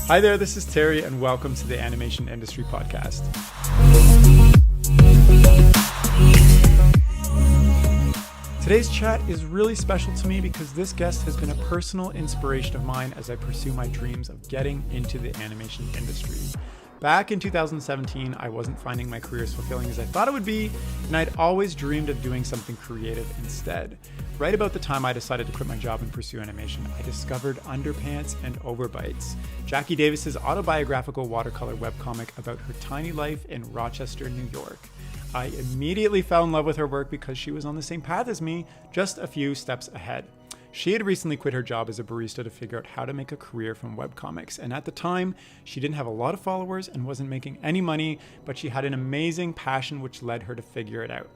Hi there, this is Terry, and welcome to the Animation Industry Podcast. Today's chat is really special to me because this guest has been a personal inspiration of mine as I pursue my dreams of getting into the animation industry. Back in 2017, I wasn't finding my career as fulfilling as I thought it would be, and I'd always dreamed of doing something creative instead. Right about the time I decided to quit my job and pursue animation, I discovered Underpants and Overbites, Jackie Davis's autobiographical watercolor webcomic about her tiny life in Rochester, New York. I immediately fell in love with her work because she was on the same path as me, just a few steps ahead. She had recently quit her job as a barista to figure out how to make a career from webcomics, and at the time, she didn't have a lot of followers and wasn't making any money, but she had an amazing passion which led her to figure it out.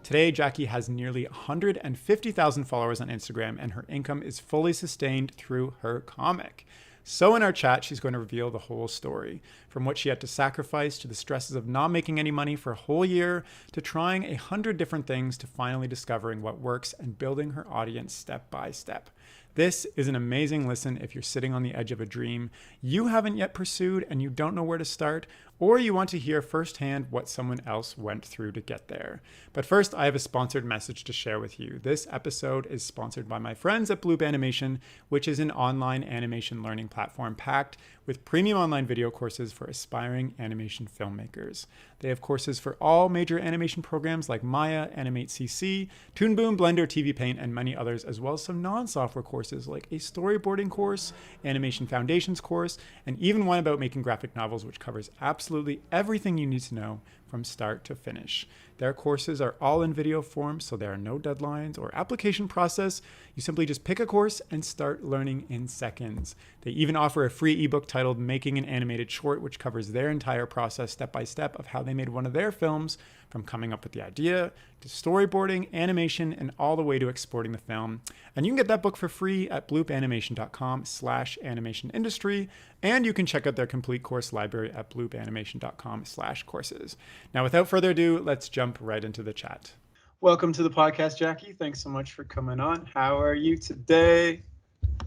Today, Jackie has nearly 150,000 followers on Instagram, and her income is fully sustained through her comic. So in our chat, she's going to reveal the whole story, from what she had to sacrifice to the stresses of not making any money for a whole year, to trying 100 different things, to finally discovering what works and building her audience step by step. This is an amazing listen if you're sitting on the edge of a dream you haven't yet pursued and you don't know where to start, or you want to hear firsthand what someone else went through to get there. But first, I have a sponsored message to share with you. This episode is sponsored by my friends at Bloop Animation, which is an online animation learning platform packed with premium online video courses for aspiring animation filmmakers. They have courses for all major animation programs like Maya, Animate CC, Toon Boom, Blender, TVPaint, and many others, as well as some non-software courses like a storyboarding course, animation foundations course, and even one about making graphic novels, which covers absolutely everything you need to know from start to finish. Their courses are all in video form, so there are no deadlines or application process. You simply just pick a course and start learning in seconds. They even offer a free ebook titled Making an Animated Short, which covers their entire process step by step of how they made one of their films, from coming up with the idea to storyboarding, animation, and all the way to exporting the film. And you can get that book for free at bloopanimation.com/animationindustry. And you can check out their complete course library at bloopanimation.com/courses. Now, without further ado, let's jump right into the chat. Welcome to the podcast, Jackie. Thanks so much for coming on. How are you today?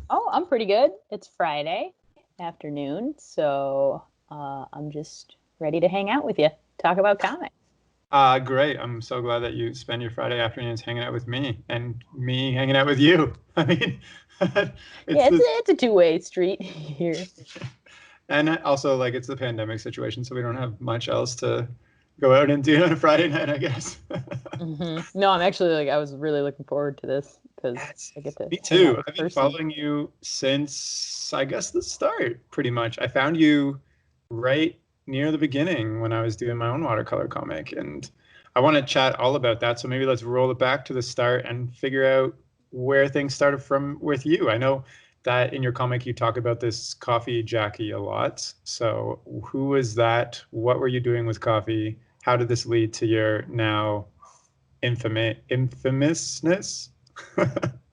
Oh, I'm pretty good. It's Friday afternoon, so I'm just ready to hang out with you, talk about comics. Great. I'm so glad that you spend your Friday afternoons hanging out with me and me hanging out with you. I mean, it's a two-way street here. And also, like, it's the pandemic situation, so we don't have much else to go out and do on a Friday night, I guess. Mm-hmm. No, I'm actually, I was really looking forward to this because I get to. Me too. I've been following you since, I guess, the start, pretty much. I found you right near the beginning when I was doing my own watercolor comic, and I want to chat all about that. So maybe let's roll it back to the start and figure out where things started from with you. I know that in your comic you talk about this coffee Jackie a lot. So who was that? What were you doing with coffee? How did this lead to your now infamousness?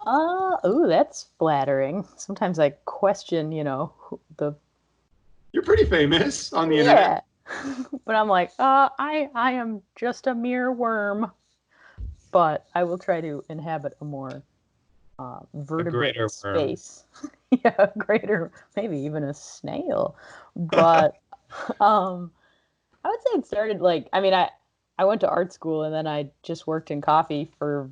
Oh, that's flattering. Sometimes I question, the. You're pretty famous on the internet. But I'm like, I am just a mere worm. But I will try to inhabit a more vertebrate space. Yeah, greater, maybe even a snail. But I would say it started I went to art school and then I just worked in coffee for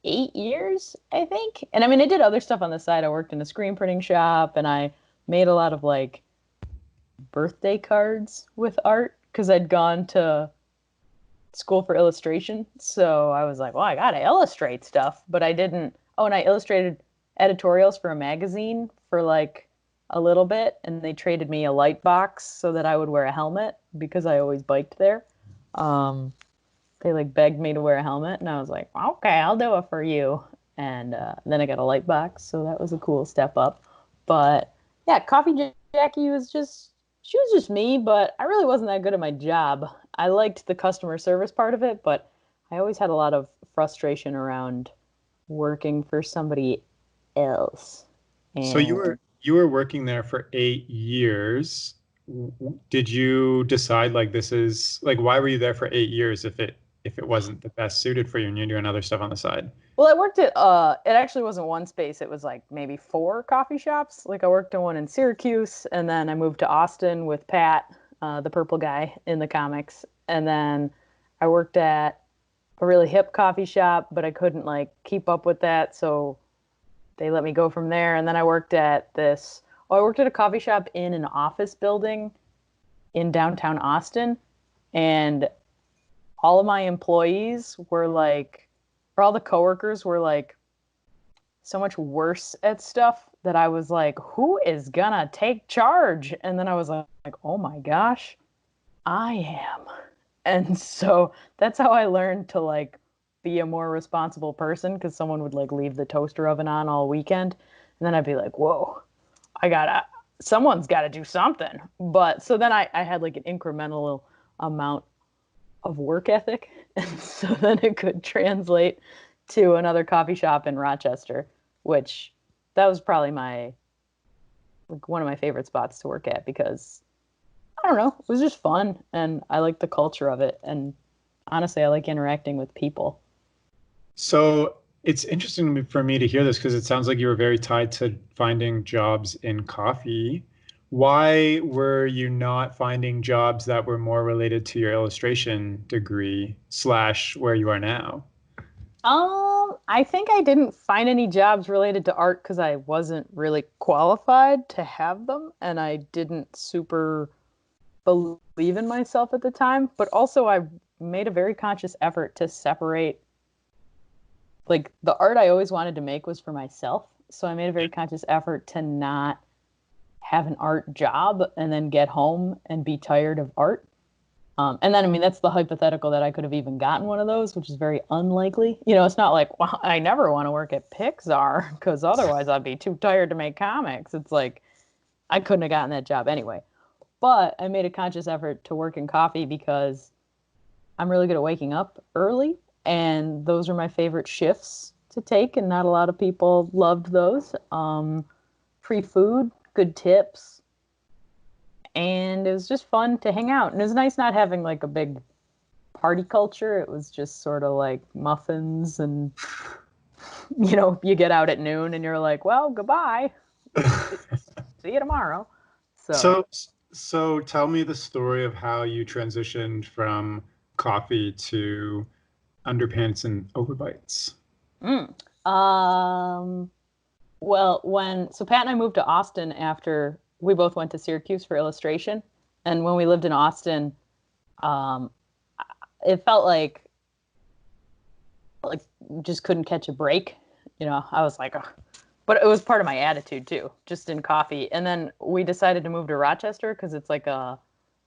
8 years, I think. And I did other stuff on the side. I worked in a screen printing shop and I made a lot of birthday cards with art because I'd gone to school for illustration. So I was like, well, I gotta illustrate stuff, but I didn't. Oh, and I illustrated editorials for a magazine for a little bit, and they traded me a light box so that I would wear a helmet because I always biked there. They begged me to wear a helmet, and I was like, okay, I'll do it for you. And then I got a light box, so that was a cool step up. But yeah, Coffee Jackie was just me, but I really wasn't that good at my job. I liked the customer service part of it, but I always had a lot of frustration around working for somebody else. And so you were working there for 8 years. Did you decide this is why were you there for 8 years if if it wasn't the best suited for you and you're doing other stuff on the side? Well, I worked at it actually wasn't one space, it was like maybe four coffee shops. Like I worked in one in Syracuse, and then I moved to Austin with Pat, the purple guy in the comics. And then I worked at a really hip coffee shop, but I couldn't like keep up with that, so they let me go from there. And then I worked at a coffee shop in an office building in downtown Austin, and all of my employees were like, or all the coworkers were like so much worse at stuff that I was like, who is gonna take charge? And then I was like, oh my gosh, I am. And so that's how I learned to like be a more responsible person, because someone would like leave the toaster oven on all weekend. And then I'd be like, whoa, someone's gotta do something. But so then I had like an incremental amount of work ethic. And so then it could translate to another coffee shop in Rochester, which that was probably one of my favorite spots to work at, because I don't know, it was just fun and I like the culture of it. And honestly, I like interacting with people. So it's interesting for me to hear this because it sounds like you were very tied to finding jobs in coffee. Why were you not finding jobs that were more related to your illustration degree slash where you are now? I think I didn't find any jobs related to art because I wasn't really qualified to have them, and I didn't super believe in myself at the time. But also, I made a very conscious effort to separate. Like the art I always wanted to make was for myself, so I made a very conscious effort to not have an art job and then get home and be tired of art. And then, I mean, that's the hypothetical that I could have even gotten one of those, which is very unlikely. You know, it's not like, well, I never want to work at Pixar because otherwise I'd be too tired to make comics. It's like, I couldn't have gotten that job anyway. But I made a conscious effort to work in coffee because I'm really good at waking up early, and those are my favorite shifts to take, and not a lot of people loved those. Free food, good tips, and it was just fun to hang out. And it was nice not having like a big party culture. It was just sort of like muffins, and you get out at noon and you're like, well, goodbye. See you tomorrow. So tell me the story of how you transitioned from coffee to Underpants and Overbites. Well, so Pat and I moved to Austin after we both went to Syracuse for illustration, and when we lived in Austin, um, it felt like just couldn't catch a break. I was like, ugh. But it was part of my attitude too, just in coffee. And then we decided to move to Rochester because it's like a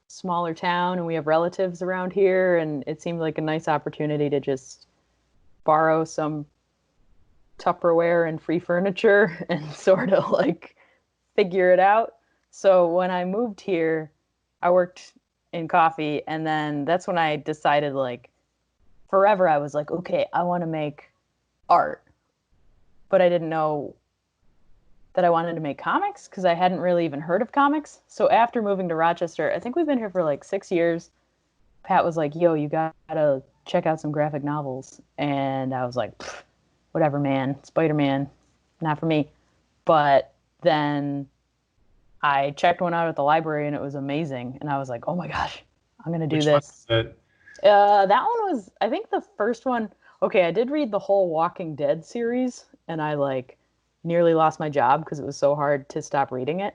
smaller town and we have relatives around here, and it seemed like a nice opportunity to just borrow some Tupperware and free furniture and sort of like figure it out. So when I moved here, I worked in coffee, and then that's when I decided, like, forever I was like, okay, I want to make art. But I didn't know that I wanted to make comics because I hadn't really even heard of comics. So after moving to Rochester, I think we've been here for like 6 years. Pat was like, yo, you gotta check out some graphic novels. And I was like, whatever, man. Spider-Man, not for me. But then I checked one out at the library and it was amazing. And I was like, oh my gosh, I'm going to do Which this. one is it? That one was, I think the first one. Okay, I did read the whole Walking Dead series, and I like nearly lost my job because it was so hard to stop reading it.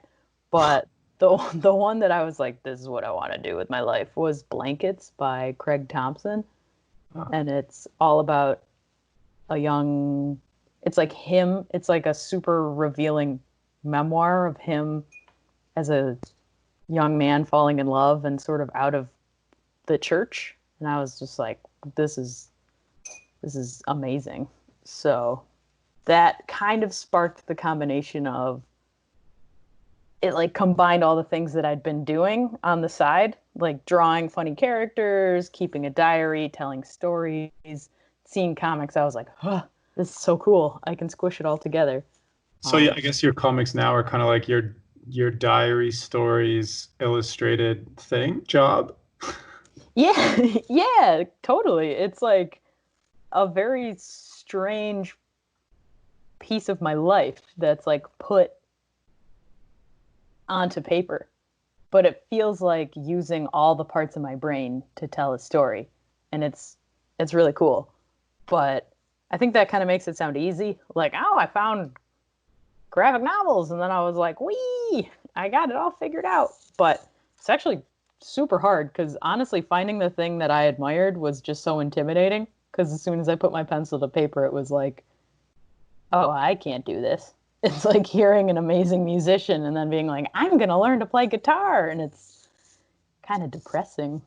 But the one that I was like, this is what I want to do with my life was Blankets by Craig Thompson. And it's all about it's like him, it's like a super revealing memoir of him as a young man falling in love and sort of out of the church. And I was just like, this is amazing. So that kind of sparked the combination of it, like combined all the things that I'd been doing on the side, like drawing funny characters, keeping a diary, telling stories, seeing comics. I was like, huh, this is so cool. I can squish it all together. So yeah, I guess your comics now are kind of like your diary stories illustrated job. Yeah, yeah, totally. It's like a very strange piece of my life that's like put onto paper, but it feels like using all the parts of my brain to tell a story, and it's really cool. But I think that kind of makes it sound easy, like, oh, I found graphic novels, and then I was like, wee, I got it all figured out. But it's actually super hard because honestly, finding the thing that I admired was just so intimidating. Because as soon as I put my pencil to paper, it was like, oh, I can't do this. It's like hearing an amazing musician and then being like, I'm going to learn to play guitar. And it's kind of depressing.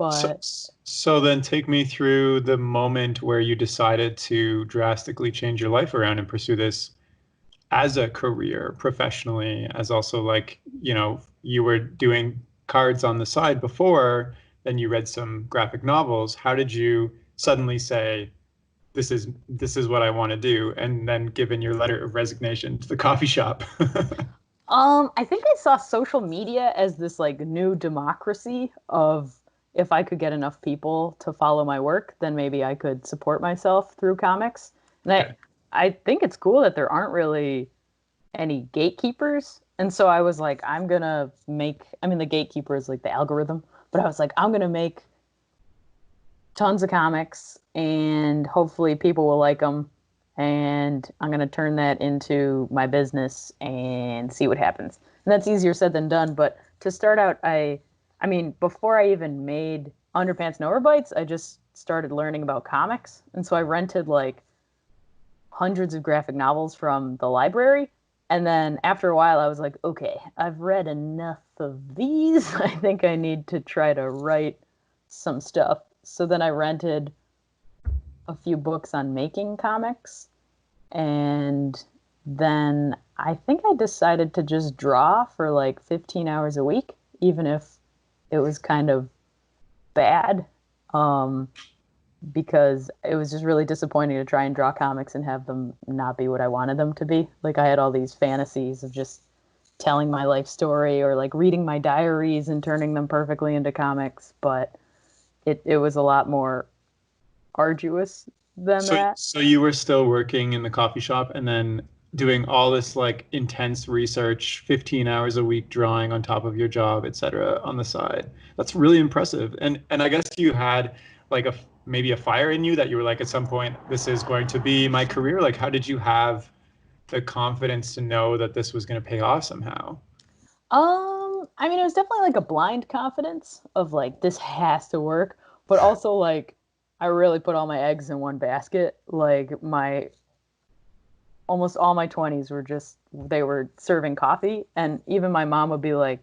So, But so then take me through the moment where you decided to drastically change your life around and pursue this as a career professionally, as also like, you were doing cards on the side before, then you read some graphic novels. How did you suddenly say, this is what I want to do, and then given your letter of resignation to the coffee shop? I think I saw social media as this like new democracy of if I could get enough people to follow my work, then maybe I could support myself through comics. And Okay. I think it's cool that there aren't really any gatekeepers. And so I was like, I'm gonna make, I mean, the gatekeeper is like the algorithm, but I was like, I'm gonna make tons of comics and hopefully people will like them. And I'm gonna turn that into my business and see what happens. And that's easier said than done. But to start out, I mean, before I even made Underpants and Overbites, I just started learning about comics. And so I rented like hundreds of graphic novels from the library. And then after a while, I was like, okay, I've read enough of these. I think I need to try to write some stuff. So then I rented a few books on making comics. And then I think I decided to just draw for like 15 hours a week, even if it was kind of bad. Um, because it was just really disappointing to try and draw comics and have them not be what I wanted them to be. Like I had all these fantasies of just telling my life story or like reading my diaries and turning them perfectly into comics, but it was a lot more arduous than So, that. so you were still working in the coffee shop and then doing all this like intense research, 15 hours a week drawing on top of your job, et cetera, on the side. That's really impressive. And I guess you had like maybe a fire in you that you were like at some point, this is going to be my career. Like, how did you have the confidence to know that this was going to pay off somehow? I mean, it was definitely like a blind confidence of like this has to work, but also like I really put all my eggs in one basket. Like my almost all my 20s were just they were serving coffee, and even my mom would be like,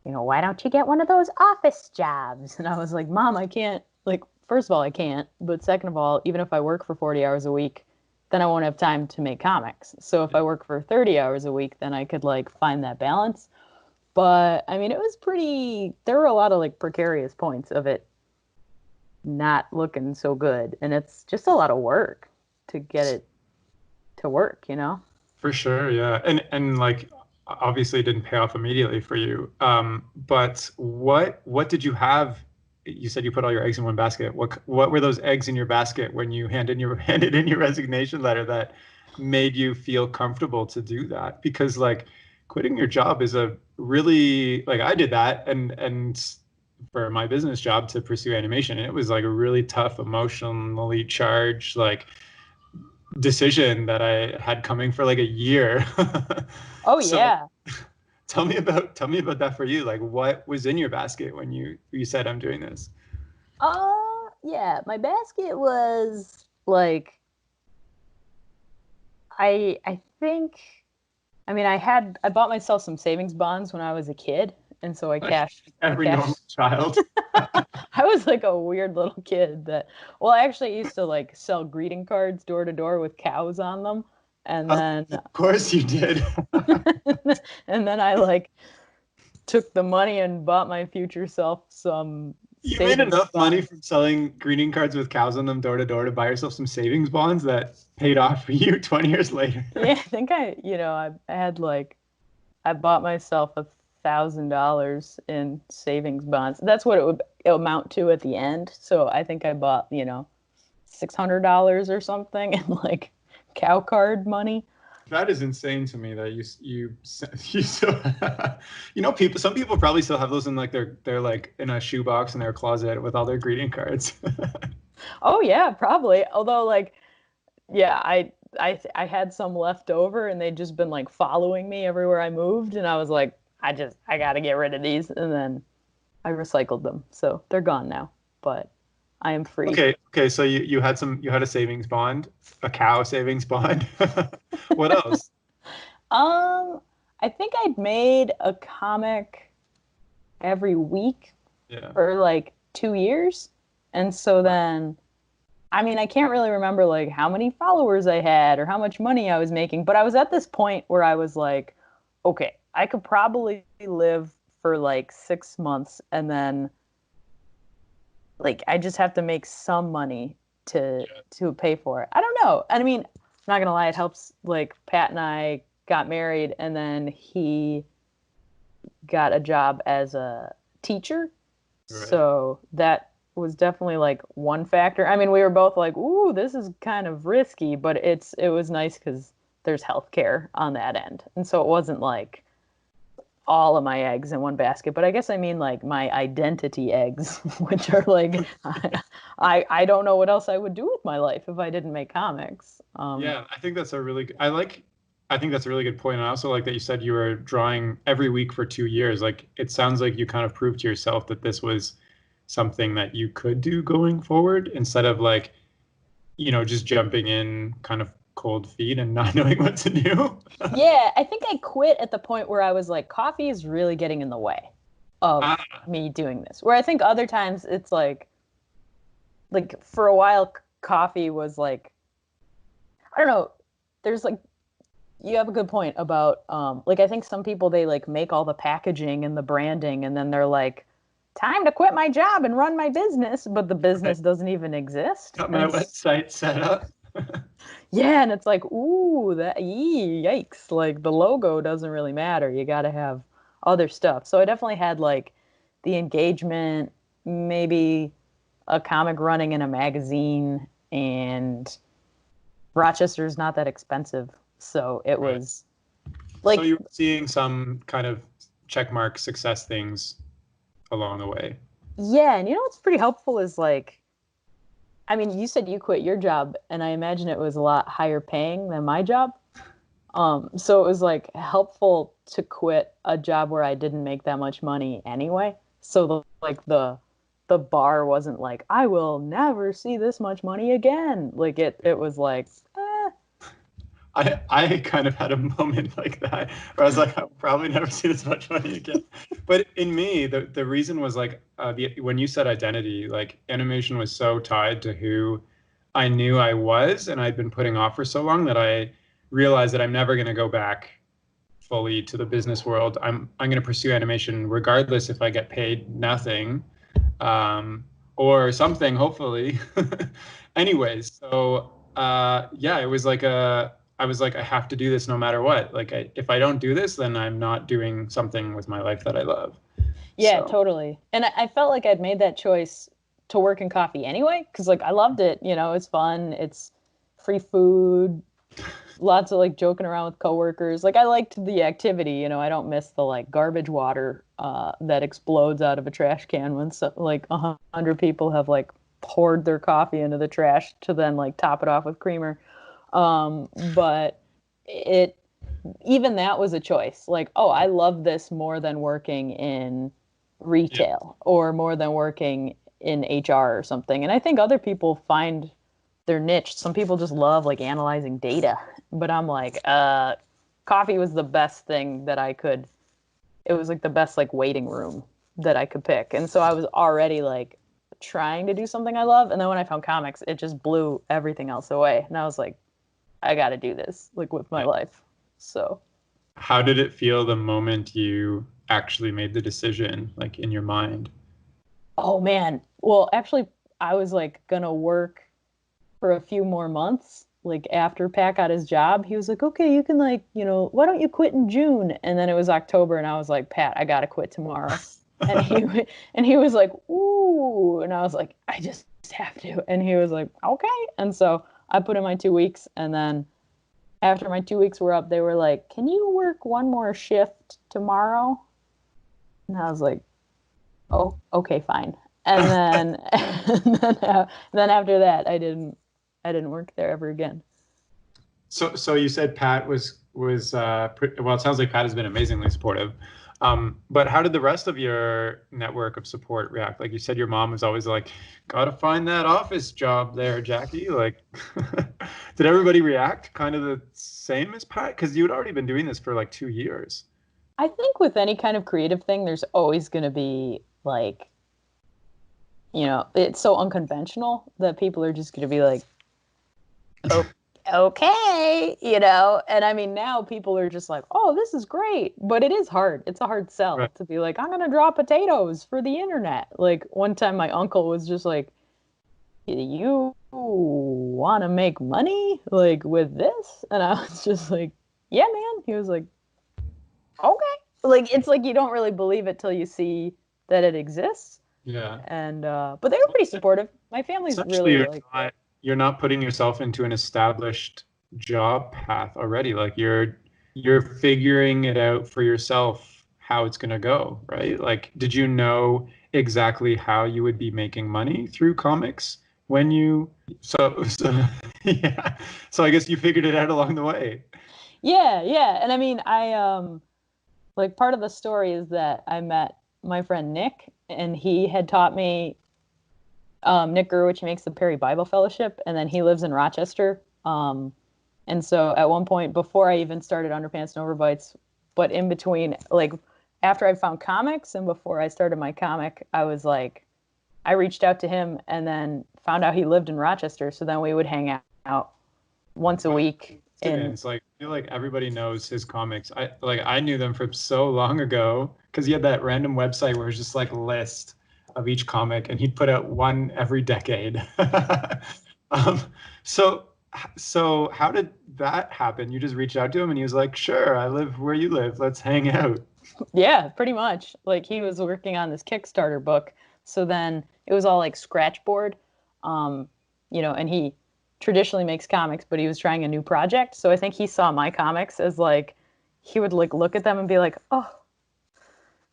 why don't you get one of those office jobs? And I was like, Mom, I can't. Like, first of all, I can't, but second of all, even if I work for 40 hours a week, then I won't have time to make comics. So if I work for 30 hours a week, then I could like find that balance. But I mean, it was pretty, there were a lot of like precarious points of it not looking so good. And it's just a lot of work to get it to work? For sure, yeah. And like obviously it didn't pay off immediately for you. But what did you have? You said you put all your eggs in one basket. What were those eggs in your basket when you handed in your resignation letter that made you feel comfortable to do that? Because like quitting your job is a really like I did that and for my business job to pursue animation, and it was like a really tough, emotionally charged like decision that I had coming for like a year. Oh, So yeah. tell me about that for you. Like what was in your basket when you said I'm doing this? Yeah. My basket was like, I think, I mean, I bought myself some savings bonds when I was a kid. And so Like I every normal cashed child. I was like a weird little kid that, well, I actually used to like sell greeting cards door to door with cows on them. And Of then, course you did. and then I like took the money and bought my future self some You made savings enough money bonds. from selling greeting cards with cows on them door to door to buy yourself some savings bonds that paid off for you 20 years later. Yeah, I think I had like, I bought myself $1,000 in savings bonds. That's what amount to at the end. So I think I bought, $600 or something in like cow card money. That is insane to me that you still people, some people probably still have those in like they're like in a shoebox in their closet with all their greeting cards. Oh yeah, probably. Although like yeah, I had some left over and they'd just been like following me everywhere I moved and I was like I got to get rid of these and then I recycled them. So they're gone now, but I am free. Okay, so you had a savings bond, a cow savings bond. What else? Um, I think I'd made a comic every week Yeah. for like 2 years. And so then, I mean, I can't really remember like how many followers I had or how much money I was making, but I was at this point where I was like, okay, I could probably live for like 6 months and then like I just have to make some money to pay for it. I don't know. And I mean, I'm not gonna lie, it helps like Pat and I got married and then he got a job as a teacher. Right. So that was definitely like one factor. I mean, we were both like, "Ooh, this is kind of risky," but it was nice because there's health care on that end, and so it wasn't like all of my eggs in one basket. But I guess I mean like my identity eggs, which are like I don't know what else I would do with my life if I didn't make comics. Yeah, I think that's a really good, I think that's a really good point. And I also like that you said you were drawing every week for 2 years. Like it sounds like you kind of proved to yourself that this was something that you could do going forward instead of like, just jumping in kind of cold feet and not knowing what to do. Yeah, I think I quit at the point where I was like, coffee is really getting in the way of Ah, me doing this. Where I think other times it's like for a while, coffee was like, I don't know. There's like, you have a good point about, like, I think some people, they like make all the packaging and the branding and then they're like, time to quit my job and run my business, but the business right. doesn't even exist. Got And my it's, website set up. yeah, and it's like, ooh, yikes. Like the logo doesn't really matter. You got to have other stuff. So I definitely had like the engagement, maybe a comic running in a magazine, and Rochester's not that expensive. So it Right. was So like, you're seeing some kind of checkmark success things along the way. yeah. And you know what's pretty helpful is like, I mean, you said you quit your job, and I imagine it was a lot higher paying than my job. So it was like helpful to quit a job where I didn't make that much money anyway. So the bar wasn't like I will never see this much money again. Like it was like I kind of had a moment like that where I was like, I'll probably never see this much money again. But in me, the reason was like when you said identity, like animation was so tied to who I knew I was, and I'd been putting off for so long that I realized that I'm never going to go back fully to the business world. I'm going to pursue animation regardless if I get paid nothing, or something, hopefully. Anyways, so yeah, it was like I was like, I have to do this no matter what. Like, if I don't do this, then I'm not doing something with my life that I love. yeah, So, totally. And I felt like I'd made that choice to work in coffee anyway, because like I loved it. It's fun. It's free food, lots of like joking around with coworkers. Like I liked the activity, I don't miss the like garbage water that explodes out of a trash can when like 100 people have like poured their coffee into the trash to then like top it off with creamer. But it even that was a choice. Like, oh, I love this more than working in yeah, retail or more than working in HR or something. And I think other people find their niche. Some people just love like analyzing data, but I'm like, coffee was the best thing that I could. It was like the best like waiting room that I could pick, and so I was already like trying to do something I love, and then when I found comics, it just blew everything else away, and I was like, I got to do this like with my yeah. life. So, How did it feel the moment you actually made the decision, like in your mind? oh man, well actually, I was like gonna work for a few more months. Like after Pat got his job, he was like, okay, you can like, why don't you quit in June? And then it was October and I was like, Pat, I gotta quit tomorrow. and he was like, "Ooh," and I was like, "I just have to," and he was like, "Okay," and so I put in my 2 weeks, and then after my 2 weeks were up, they were like, "Can you work one more shift tomorrow?" And I was like, "Oh, okay, fine." And then then after that, I didn't work there ever again. So you said Pat well, it sounds like Pat has been amazingly supportive. But how did the rest of your network of support react? Like you said, your mom was always like, "Gotta find that office job there, Jackie." Like, did everybody react kind of the same as Pat? Because you had already been doing this for like 2 years. I think with any kind of creative thing, there's always going to be like, it's so unconventional that people are just going to be like, "Oh, okay," And I mean, now people are just like, "Oh, this is great," but it is hard. It's a hard sell Right. to be like, "I'm going to draw potatoes for the internet." Like one time, my uncle was just like, "You want to make money like with this?" And I was just like, "Yeah, man." He was like, "Okay." Like it's like you don't really believe it till you see that it exists. Yeah. And but they were pretty supportive. My family's Essentially, really like, you're not putting yourself into an established job path already. Like you're figuring it out for yourself how it's going to go, right? Like, did you know exactly how you would be making money through comics when you so yeah. So I guess you figured it out along the way. yeah, yeah. And I mean, I like part of the story is that I met my friend Nick, and he had taught me Nick Gerwich makes the Perry Bible Fellowship, and then he lives in Rochester. And so at one point, before I even started Underpants and Overbites, but in between, like after I found comics and before I started my comic, I was like, I reached out to him and then found out he lived in Rochester. So then we would hang out once a week in. It's like I feel like everybody knows his comics. I knew them from so long ago because he had that random website where it's just like a list of each comic, and he'd put out one every decade. um, so so how did that happen? You just reached out to him, and he was like, "Sure, I live where you live. Let's hang out." Yeah, pretty much. Like he was working on this Kickstarter book. So then it was all like scratchboard. Um, and he traditionally makes comics, but he was trying a new project. So I think he saw my comics as like he would like look at them and be like, "Oh,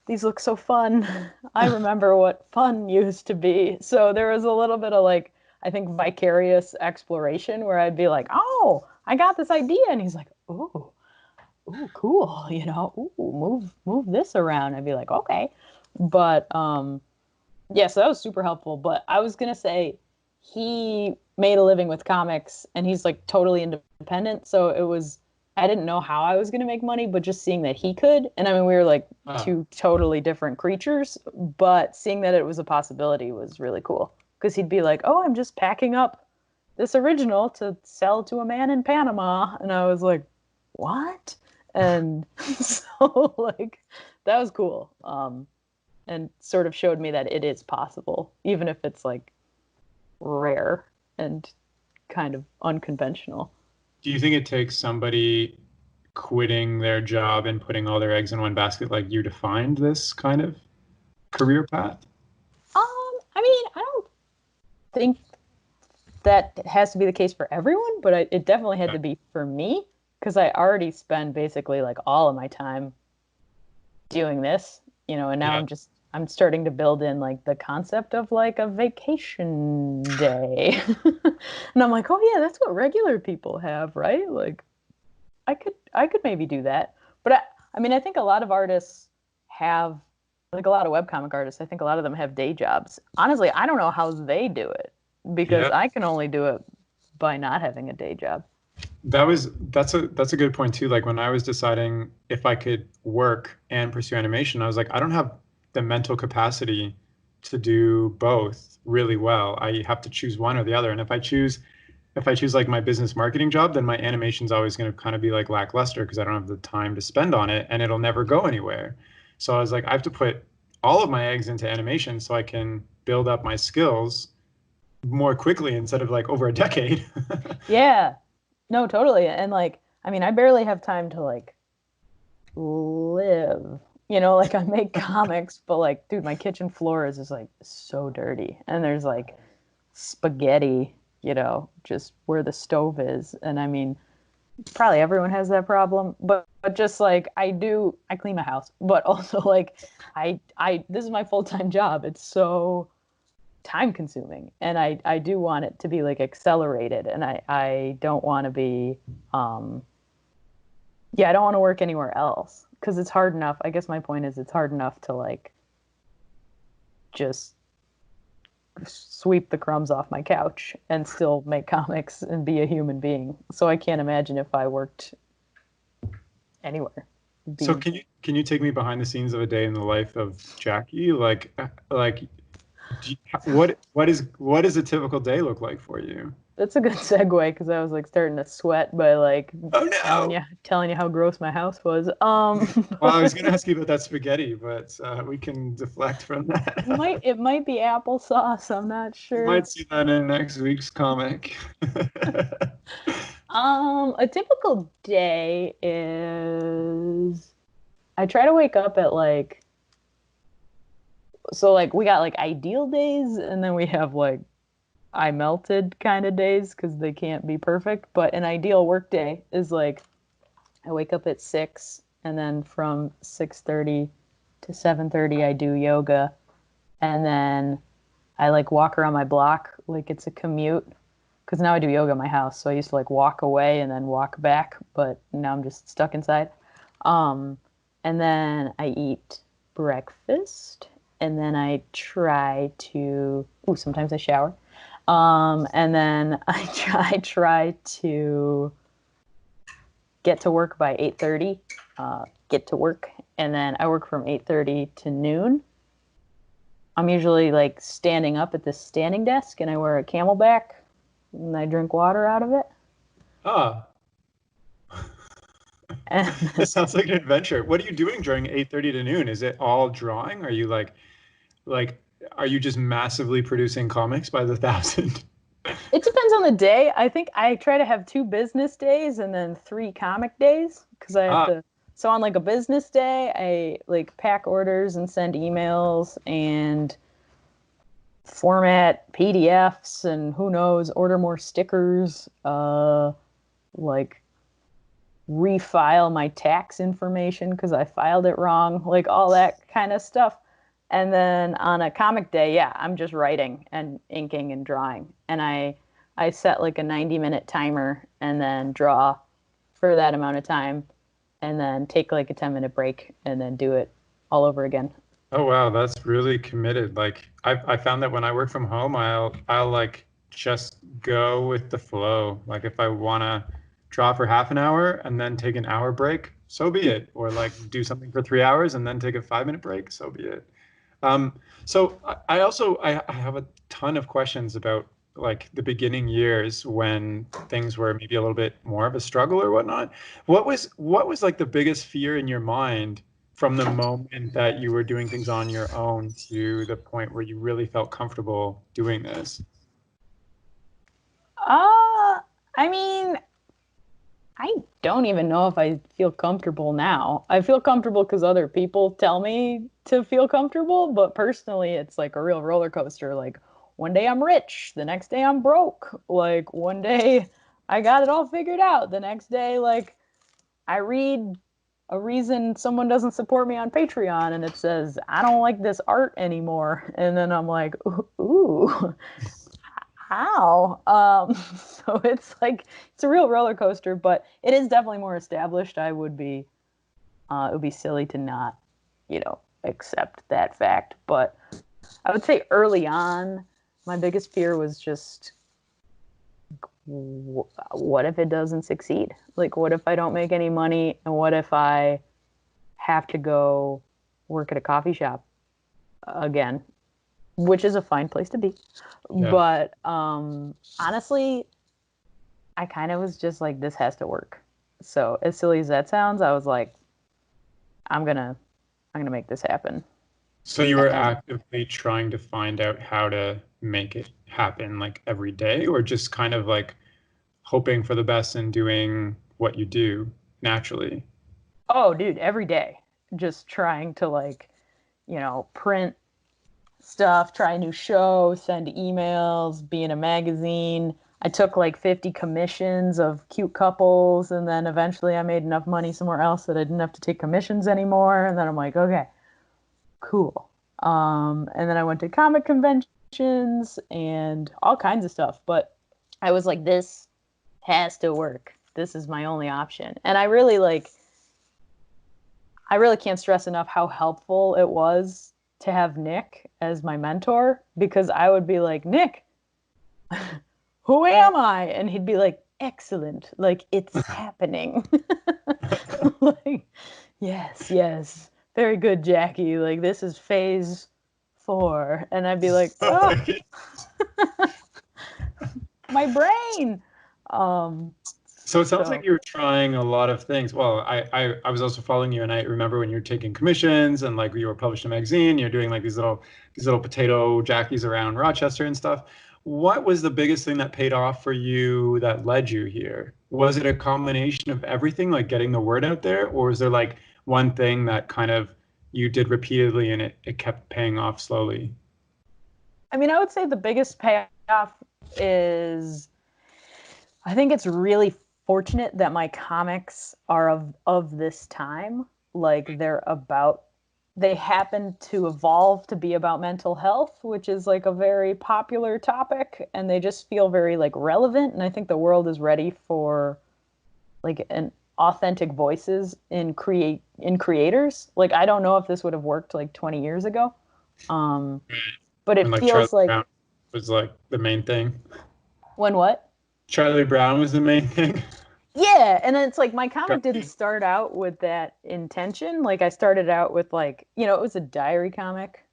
these look so fun. I remember what fun used to be." So there was a little bit of like I think vicarious exploration where I'd be like, "Oh, I got this idea." And he's like, "Oh, ooh, cool, ooh, move this around." I'd be like, okay. But yeah, so that was super helpful. But I was gonna say he made a living with comics and he's like totally independent. So it was I didn't know how I was gonna make money, but just seeing that he could, and I mean we were like Ah, two totally different creatures, but seeing that it was a possibility was really cool. Because he'd be like, "Oh, I'm just packing up this original to sell to a man in Panama." And I was like, "What?" And so like that was cool. And sort of showed me that it is possible, even if it's like rare and kind of unconventional. do you think it takes somebody quitting their job and putting all their eggs in one basket like you to find this kind of career path? I mean, I don't think that has to be the case for everyone, but it definitely had to be for me because I already spend basically like all of my time doing this, and now Yeah. I'm starting to build in like the concept of like a vacation day. And I'm like, "Oh yeah, that's what regular people have, right?" Like I could maybe do that. But I mean, I think a lot of artists have like a lot of webcomic artists, I think a lot of them have day jobs. Honestly, I don't know how they do it because Yeah. I can only do it by not having a day job. That's a good point too. Like when I was deciding if I could work and pursue animation, I was like, I don't have the mental capacity to do both really well. I have to choose one or the other. And if I choose like my business marketing job, then my animation's always going to kind of be like lackluster because I don't have the time to spend on it and it'll never go anywhere. So I was like, I have to put all of my eggs into animation so I can build up my skills more quickly instead of like over a decade. Yeah. No, totally. And like, I mean, I barely have time to like live. You know, like I make comics, but like, dude, my kitchen floor is just like so dirty. And there's like spaghetti, you know, just where the stove is. And I mean, probably everyone has that problem, but just like I clean my house, but also like this is my full-time job. It's so time consuming, and I do want it to be like accelerated, and I don't want to be yeah, I don't want to work anywhere else because it's hard enough. I guess my point is it's hard enough to like just sweep the crumbs off my couch and still make comics and be a human being. So I can't imagine if I worked anywhere. So Be can you take me behind the scenes of a day in the life of Jackie? Like what does a typical day look like for you? That's a good segue because I was like starting to sweat by like Oh telling no. you telling you how gross my house was. Well, I was going to ask you about that spaghetti, but we can deflect from that. it might be applesauce. I'm not You sure. might see that in next week's comic. A typical day is I try to wake up at like so like we got like ideal days and then we have like I melted kind of days because they can't be perfect. But an ideal work day is like I wake up at 6 and then from 6:30 to 7:30 I do yoga and then I like walk around my block like it's a commute because now I do yoga in my house. So I used to like walk away and then walk back, but now I'm just stuck inside. Um, and then I eat breakfast and then I try to, ooh, sometimes I shower. And then I try to get to work by 8:30, get to work. And then I work from 8:30 to noon. I'm usually like standing up at this standing desk and I wear a camelback and I drink water out of it. Ah, And this sounds like an adventure. What are you doing during 8:30 to noon? Is it all drawing? Are you like are you just massively producing comics by the thousand? it depends on the day. I think I try to have 2 business days and then 3 comic days because I have Ah, to. So on like a business day, I like pack orders and send emails and format PDFs and who knows, order more stickers, like refile my tax information because I filed it wrong, like all that kind of stuff. And then on a comic day, yeah, I'm just writing and inking and drawing. And I set like a 90-minute timer and then draw for that amount of time and then take like a 10-minute break and then do it all over again. oh wow, that's really committed. Like I found that when I work from home, I'll like just go with the flow. Like if I wanna draw for half an hour and then take an hour break, so be it. Or like do something for 3 hours and then take a 5 minute break, so be it. Um, so I have a ton of questions about like the beginning years when things were maybe a little bit more of a struggle or whatnot. What was like the biggest fear in your mind from the moment that you were doing things on your own to the point where you really felt comfortable doing this? I mean, I don't even know if I feel comfortable now. I feel comfortable because other people tell me to feel comfortable, but personally, it's like a real roller coaster. Like one day I'm rich, the next day I'm broke. Like one day I got it all figured out, the next day, like I read a reason someone doesn't support me on Patreon and it says, I don't like this art anymore. And then I'm like, ooh, how? So it's like it's a real roller coaster, but it is definitely more established. It would be silly to not, accept that fact. But I would say early on, my biggest fear was just what if it doesn't succeed? Like, what if I don't make any money? And what if I have to go work at a coffee shop again, which is a fine place to be. Yeah. But honestly, I kind of was just like, this has to work. So as silly as that sounds, I was like, I'm gonna make this happen. So you were And actively trying to find out how to make it happen like every day, or just kind of like hoping for the best and doing what you do naturally? oh, dude, every day, just trying to like, print stuff, try a new show, send emails, be in a magazine. I took like 50 commissions of cute couples, and then eventually I made enough money somewhere else that I didn't have to take commissions anymore. And then I'm like, okay, cool. And then I went to comic conventions and all kinds of stuff. But I was like, this has to work. This is my only option. And I really can't stress enough how helpful it was to have Nick as my mentor, because I would be like, Nick, who am I? And he'd be like, excellent. Like, it's happening. Like, yes. Very good, Jackie. Like, this is phase 4. And I'd be like, oh, my brain. So it sounds like you were trying a lot of things. Well, I was also following you, and I remember when you were taking commissions and like you were published in a magazine, you're doing like these little potato jackies around Rochester and stuff. What was the biggest thing that paid off for you that led you here? Was it a combination of everything, like getting the word out there, or was there like one thing that kind of you did repeatedly and it kept paying off slowly? I mean, I would say the biggest payoff is, I think it's really fortunate that my comics are of this time. Like, they happen to evolve to be about mental health, which is like a very popular topic, and they just feel very like relevant. And I think the world is ready for like an authentic voices in creators. Like, I don't know if this would have worked like 20 years ago. But it When like feels Charlie like, Brown was like the main thing. when what? Charlie Brown was the main thing. Yeah, and then it's like my comic didn't start out with that intention. Like, I started out with like, it was a diary comic.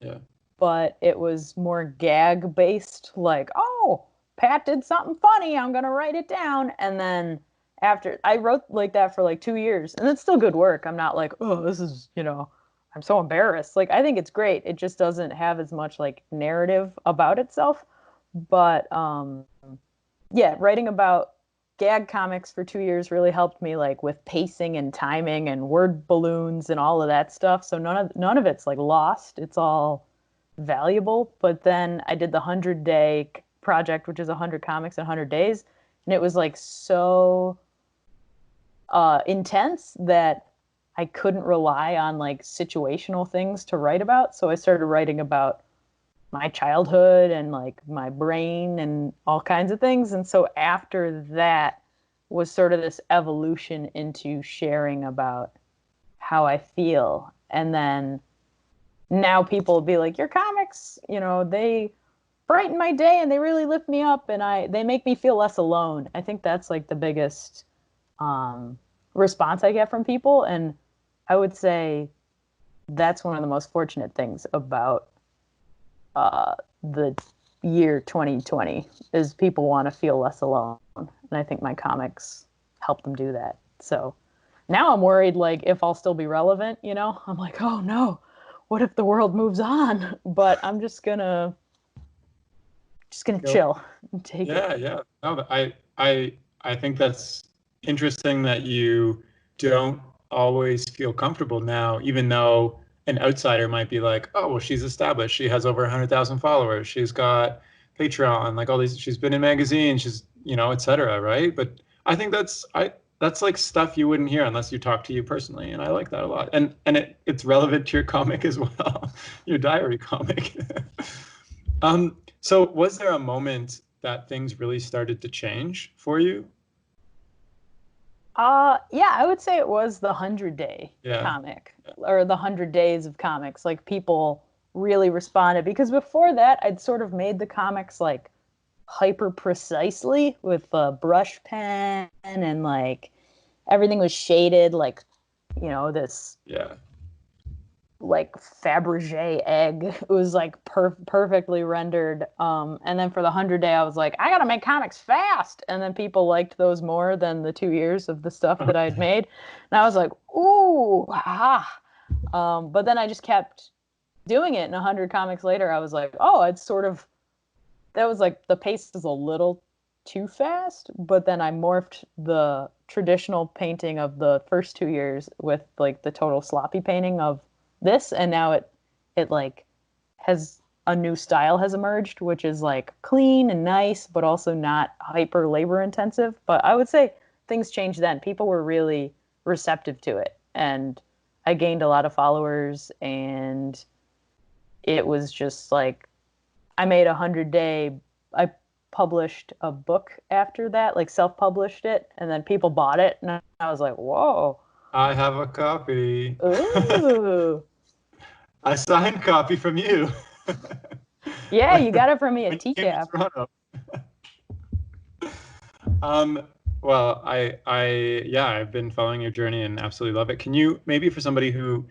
Yeah. But it was more gag based, like, oh, Pat did something funny, I'm gonna write it down. And then after I wrote like that for like 2 years, and it's still good work. I'm not like, oh, this is, I'm so embarrassed. Like, I think it's great. It just doesn't have as much like narrative about itself. But yeah, writing about gag comics for 2 years really helped me like with pacing and timing and word balloons and all of that stuff. So none of it's like lost. It's all valuable. But then I did the 100-day project, which is 100 comics in 100 days, and it was like so intense that I couldn't rely on like situational things to write about. So I started writing about my childhood and like my brain and all kinds of things. And so after that was sort of this evolution into sharing about how I feel. And then now people will be like, your comics, they brighten my day and they really lift me up, and they make me feel less alone. I think that's like the biggest response I get from people. And I would say that's one of the most fortunate things about the year 2020 is people want to feel less alone. And I think my comics help them do that. So now I'm worried, like, if I'll still be relevant, I'm like, oh no, what if the world moves on? But I'm just gonna chill and take it. Yeah. No, I think that's interesting that you don't always feel comfortable now, even though an outsider might be like, oh, well, she's established. She has over 100,000 followers. She's got Patreon, like all these. She's been in magazines. She's, et cetera, right? But I think that's like stuff you wouldn't hear unless you talk to you personally, and I like that a lot. And it's relevant to your comic as well, your diary comic. So was there a moment that things really started to change for you? Yeah, I would say it was the 100-day comic, or the 100 days of comics. Like, people really responded, because before that I'd sort of made the comics like hyper precisely with a brush pen, and like everything was shaded like, this like Fabergé egg. It was like perfectly rendered. And then for the 100-day, I was like, I gotta make comics fast. And then people liked those more than the 2 years of the stuff that I'd made. And I was like, ooh, ah. But then I just kept doing it. And 100 comics later, I was like, oh, it's sort of, that was like, the pace is a little too fast. But then I morphed the traditional painting of the first 2 years with like the total sloppy painting of this, and now it like has a new style has emerged, which is like clean and nice, but also not hyper labor intensive. But I would say things changed then. People were really receptive to it, and I gained a lot of followers, and it was just like I made 100-day. I published a book after that, like self-published it, and then people bought it, and I was like, whoa. I have a copy. Ooh. I signed copy from you. Yeah, you got it from me When at you came to TCAP. Toronto. Well, yeah, I've been following your journey and absolutely love it. Can you, maybe for somebody who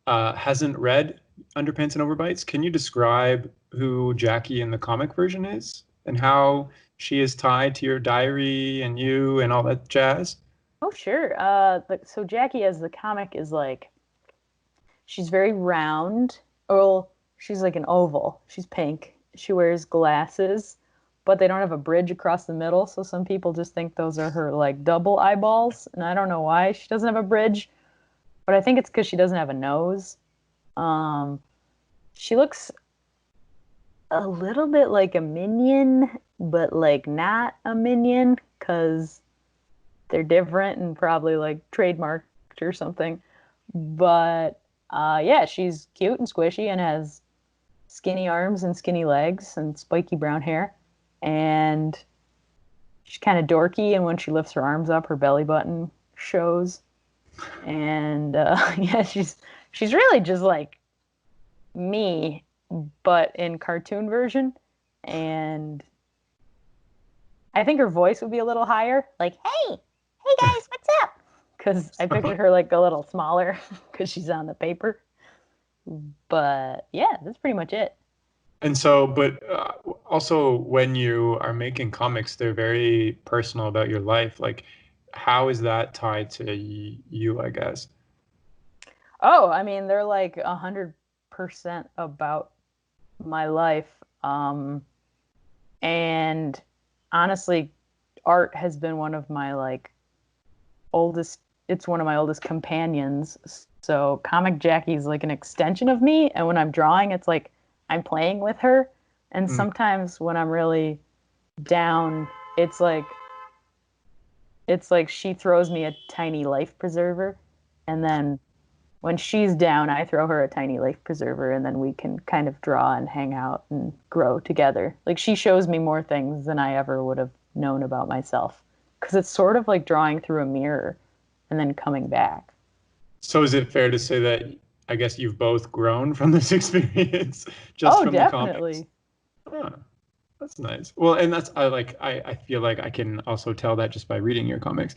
hasn't read Underpants and Overbites, can you describe who Jackie in the comic version is and how she is tied to your diary and you and all that jazz? Oh, sure. So Jackie as the comic is like, she's very round. Well, she's like an oval. She's pink. She wears glasses, but they don't have a bridge across the middle. So some people just think those are her like double eyeballs. And I don't know why she doesn't have a bridge, but I think it's because she doesn't have a nose. Um, she looks a little bit like a minion, but like not a minion because they're different and probably like trademarked or something. But yeah, she's cute and squishy and has skinny arms and skinny legs and spiky brown hair. And she's kind of dorky. And when she lifts her arms up, her belly button shows. And yeah, she's really just like me, but in cartoon version. And I think her voice would be a little higher, like, hey guys, what's up? Because I pictured her like a little smaller because she's on the paper. But yeah, that's pretty much it. And so, but also when you are making comics, they're very personal about your life. Like, how is that tied to you, I guess? Oh, I mean, they're like 100% about my life. And honestly, art has been one of my like oldest, it's one of my oldest companions. So Comic Jackie is like an extension of me. And when I'm drawing, it's like I'm playing with her. And sometimes when I'm really down, it's like she throws me a tiny life preserver. And then when she's down, I throw her a tiny life preserver, and then we can kind of draw and hang out and grow together. Like she shows me more things than I ever would have known about myself. Because it's sort of like drawing through a mirror and then coming back. So is it fair to say that I guess you've both grown from this experience just from definitely. The comics? Oh, that's nice. Well, and that's I feel like I can also tell that just by reading your comics.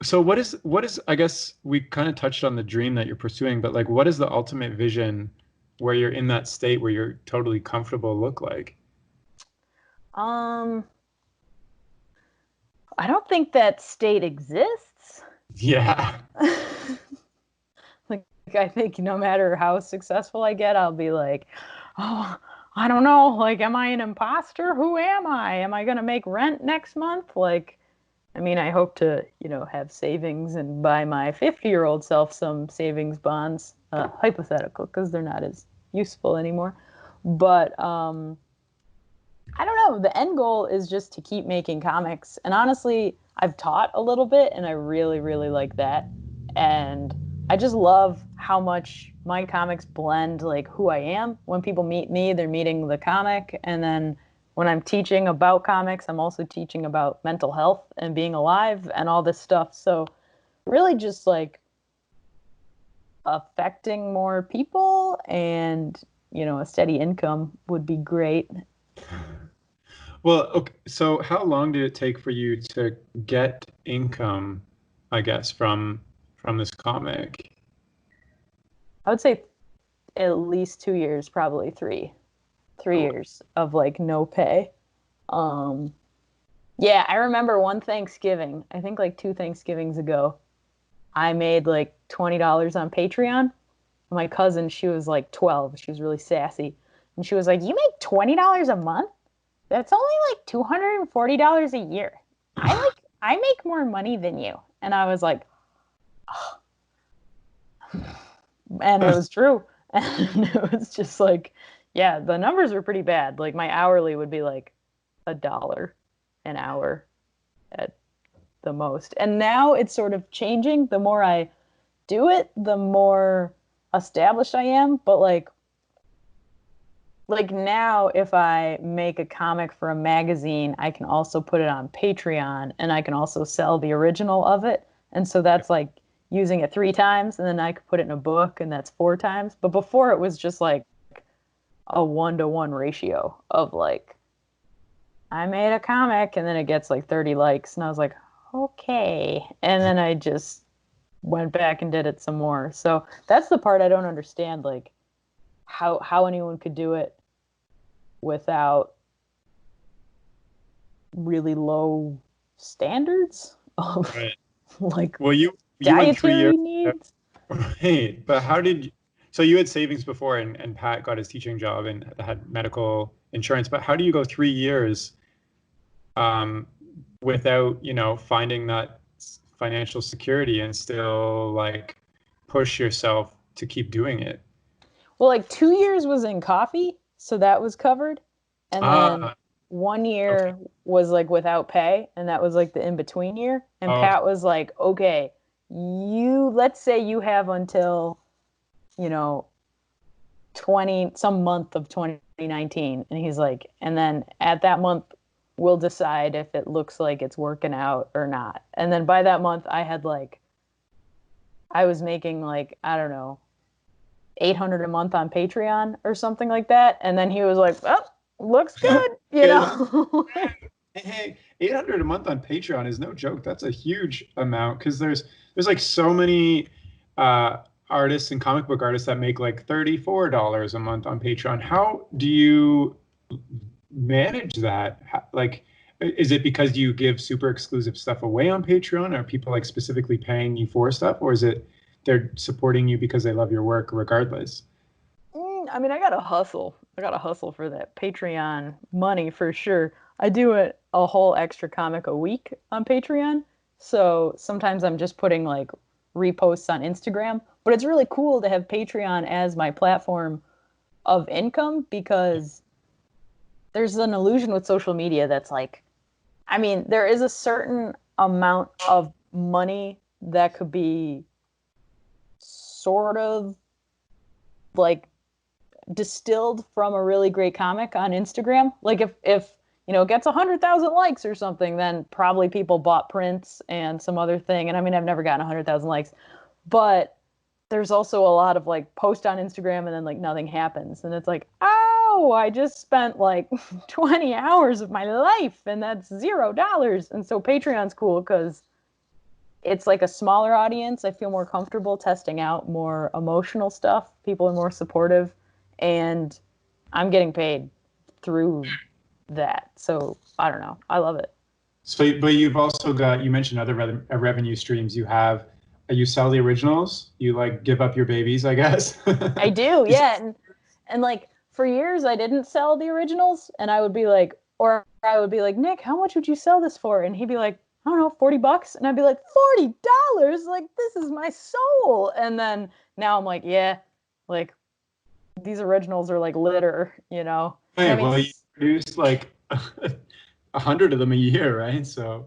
So what is I guess we kind of touched on the dream that you're pursuing, but like what is the ultimate vision where you're in that state where you're totally comfortable look like? I don't think that state exists. Yeah. Like I think no matter how successful I get, I'll be like, oh, I don't know. Like, am I an imposter? Who am I? Am I gonna make rent next month? Like, I mean, I hope to, have savings and buy my 50-year-old self some savings bonds, hypothetical, because they're not as useful anymore. But I don't know. The end goal is just to keep making comics. And honestly, I've taught a little bit, and I really, really like that. And I just love how much my comics blend like who I am. When people meet me, they're meeting the comic. And then when I'm teaching about comics, I'm also teaching about mental health and being alive and all this stuff. So really just like affecting more people and, a steady income would be great. Well, okay. So how long did it take for you to get income, I guess, from this comic? I would say at least 2 years, probably three years of like no pay. Yeah, I remember one Thanksgiving, I think like two Thanksgivings ago, I made like $20 on Patreon. My cousin, she was like 12. She was really sassy. And she was like, "You make $20 a month? That's only like $240 a year. I make more money than you. And I was like, and it was true. And it was just like, yeah, the numbers were pretty bad. Like my hourly would be like $1 an hour at the most. And now it's sort of changing. The more I do it, the more established I am. But like now if I make a comic for a magazine, I can also put it on Patreon and I can also sell the original of it. And so that's like using it 3 times, and then I could put it in a book and that's 4 times. But before it was just like a 1-to-1 ratio of like, I made a comic and then it gets like 30 likes. And I was like, okay. And then I just went back and did it some more. So that's the part I don't understand, like how anyone could do it without really low standards of Right. like Well, you went 3 dietary years. needs. Right. But how did you, so you had savings before and Pat got his teaching job and had medical insurance, but how do you go 3 years without, finding that financial security and still like push yourself to keep doing it? Well, like 2 years was in coffee, so that was covered. And then Ah, one okay. year was like without pay, and that was like the in-between year. And Oh, Pat was like, okay, let's say you have until, you know, 20 some month of 2019. And he's like, and then at that month we'll decide if it looks like it's working out or not. And then by that month I was making like, I don't know, 800 a month on Patreon or something like that. And then he was like, oh, looks good, you good. know. Hey, 800 a month on Patreon is no joke. That's a huge amount because there's like so many uh, artists and comic book artists that make like $34 a month on Patreon. How do you manage that? Like, is it because you give super exclusive stuff away on Patreon? Are people like specifically paying you for stuff, or is it they're supporting you because they love your work regardless? I mean, I gotta hustle. I gotta hustle for that Patreon money for sure. I do a whole extra comic a week on Patreon. So sometimes I'm just putting like reposts on Instagram. But it's really cool to have Patreon as my platform of income because there's an illusion with social media that's like, I mean, there is a certain amount of money that could be sort of like distilled from a really great comic on Instagram. Like if it gets 100,000 likes or something, then probably people bought prints and some other thing. And I mean, I've never gotten 100,000 likes, but there's also a lot of like post on Instagram and then like nothing happens, and it's like, oh, I just spent like 20 hours of my life and that's $0. And so Patreon's cool because it's like a smaller audience. I feel more comfortable testing out more emotional stuff. People are more supportive, and I'm getting paid through that. So I don't know. I love it. So, but you've also got, you mentioned other revenue streams you have. You sell the originals, you like give up your babies, I guess. I do, yeah. And like for years I didn't sell the originals, and I would be like, or I would be like, Nick, how much would you sell this for? And he'd be like, I don't know, $40. And I'd be like, $40? Like, this is my soul. And then now I'm like, yeah, like these originals are like litter, you know? And I Hey, mean, well, you produce like 100 of them a year, right? So,